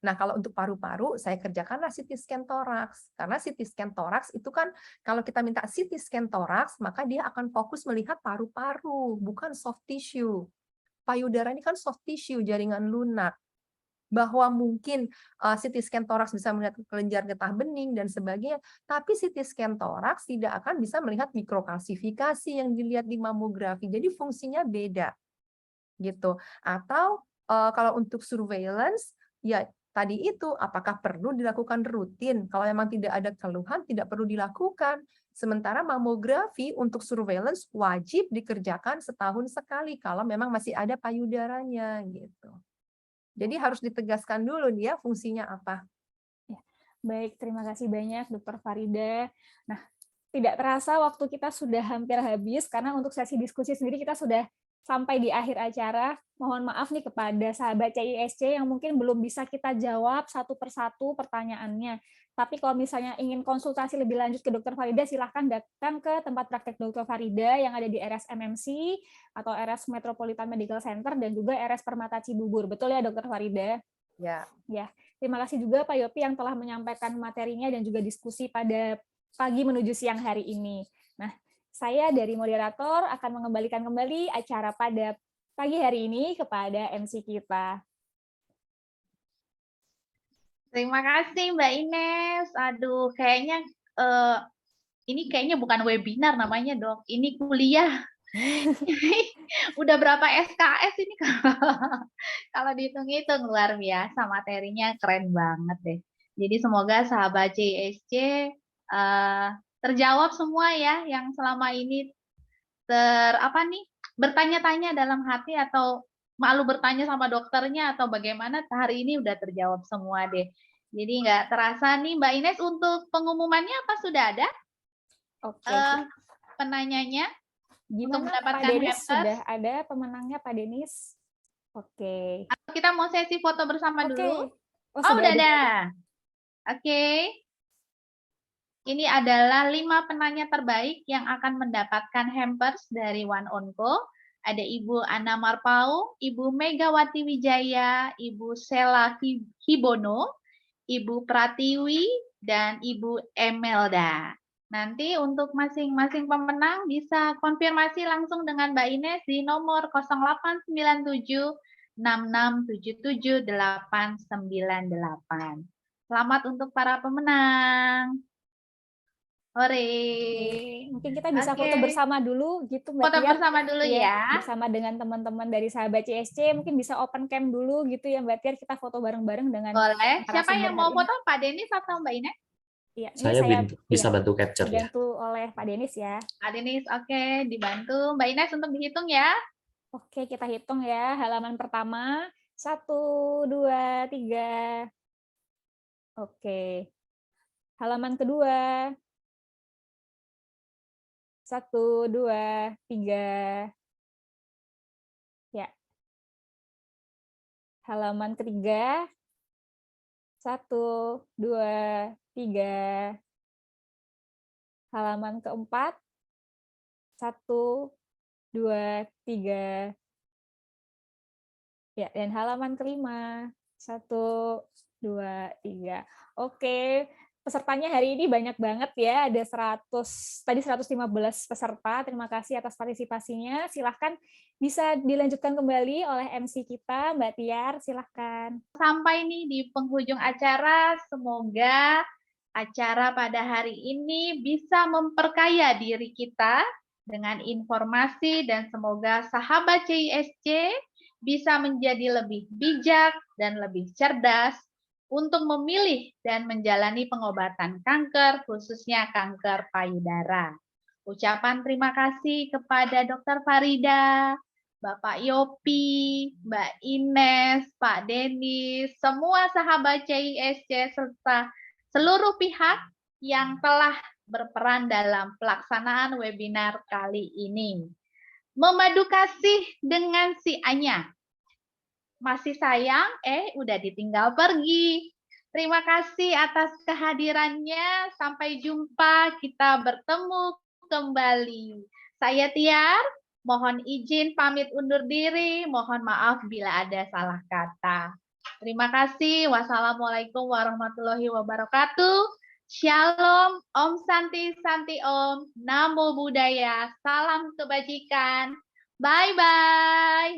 Nah, kalau untuk paru-paru, saya kerjakanlah CT scan toraks. Karena CT scan toraks itu kan, kalau kita minta CT scan toraks, maka dia akan fokus melihat paru-paru, bukan soft tissue. Payudara ini kan soft tissue, jaringan lunak. Bahwa mungkin CT scan toraks bisa melihat kelenjar getah bening dan sebagainya, tapi CT scan toraks tidak akan bisa melihat mikrokalsifikasi yang dilihat di mamografi. Jadi fungsinya beda, gitu. Atau kalau untuk surveillance, ya tadi itu apakah perlu dilakukan rutin? Kalau memang tidak ada keluhan, tidak perlu dilakukan. Sementara mamografi untuk surveillance wajib dikerjakan setahun sekali kalau memang masih ada payudaranya, gitu. Jadi harus ditegaskan dulu nih ya fungsinya apa.
Ya. Baik, terima kasih banyak Dokter Farida. Nah, tidak terasa waktu kita sudah hampir habis, karena untuk sesi diskusi sendiri kita sudah sampai di akhir acara. Mohon maaf nih kepada sahabat CISC yang mungkin belum bisa kita jawab satu persatu pertanyaannya. Tapi kalau misalnya ingin konsultasi lebih lanjut ke Dokter Farida, silahkan datang ke tempat praktek Dokter Farida yang ada di RS MMC atau RS Metropolitan Medical Center dan juga RS Permata Cibubur. Betul ya Dokter Farida?
Ya.
Ya, terima kasih juga Pak Yopi yang telah menyampaikan materinya dan juga diskusi pada pagi menuju siang hari ini. Nah, saya dari moderator akan mengembalikan kembali acara pada pagi hari ini kepada MC kita.
Terima kasih Mbak Ines. Aduh, kayaknya ini kayaknya bukan webinar namanya dok. Ini kuliah. Udah berapa SKS ini kalau dihitung-hitung, luar biasa, materinya keren banget deh. Jadi semoga sahabat CISC terjawab semua ya yang selama ini bertanya-tanya dalam hati atau malu bertanya sama dokternya atau bagaimana, hari ini udah terjawab semua deh. Jadi nggak terasa nih Mbak Ines, untuk pengumumannya apa sudah ada?
Oke.
Penanyanya?
Gimana
untuk mendapatkan
Pak Denis?
hampers?
Sudah ada pemenangnya Pak Denis? Oke.
Kita mau sesi foto bersama dulu?
Oh,
udah ada. Oke. Ini adalah 5 penanya terbaik yang akan mendapatkan hampers dari One Onco. Ada Ibu Ana Marpau, Ibu Megawati Wijaya, Ibu Sela Hibono, Ibu Pratiwi, dan Ibu Emelda. Nanti untuk masing-masing pemenang bisa konfirmasi langsung dengan Mbak Ines di nomor 0897 6677 898. Selamat untuk para pemenang. Hore.
Mungkin kita bisa foto bersama dulu gitu Mbak.
Foto bersama dulu ya.
Bersama dengan teman-teman dari sahabat CISC, mungkin bisa open cam dulu gitu ya Mbak Tiar, kita foto bareng-bareng dengan.
Boleh. Siapa yang mau foto, Pak Denis atau Mbak Ines?
Iya,
saya bisa bantu capture ya.
Dibantu oleh Pak Denis ya.
Pak Denis, oke, dibantu. Mbak Ines untuk dihitung ya.
Oke, kita hitung ya. Halaman pertama, 1, 2, 3. Oke. Halaman kedua. 1, 2, 3. Ya. Halaman ketiga. 1, 2, 3. Halaman keempat. 1, 2, 3. Ya, dan halaman kelima. 1, 2, 3. Oke, pesertanya hari ini banyak banget ya, ada 115 peserta. Terima kasih atas partisipasinya. Silahkan bisa dilanjutkan kembali oleh MC kita, Mbak Tiar, silahkan.
Sampai nih di penghujung acara, semoga acara pada hari ini bisa memperkaya diri kita dengan informasi dan semoga sahabat CISC bisa menjadi lebih bijak dan lebih cerdas untuk memilih dan menjalani pengobatan kanker, khususnya kanker payudara. Ucapan terima kasih kepada Dr. Farida, Bapak Yopi, Mbak Ines, Pak Denis, semua sahabat CISC, serta seluruh pihak yang telah berperan dalam pelaksanaan webinar kali ini. Memadu kasih dengan si Anya. Masih sayang, udah ditinggal pergi. Terima kasih atas kehadirannya. Sampai jumpa, kita bertemu kembali. Saya Tiar, mohon izin pamit undur diri. Mohon maaf bila ada salah kata. Terima kasih. Wassalamualaikum warahmatullahi wabarakatuh. Shalom, Om Santi Santi Om, Namo Buddhaya, salam kebajikan. Bye-bye.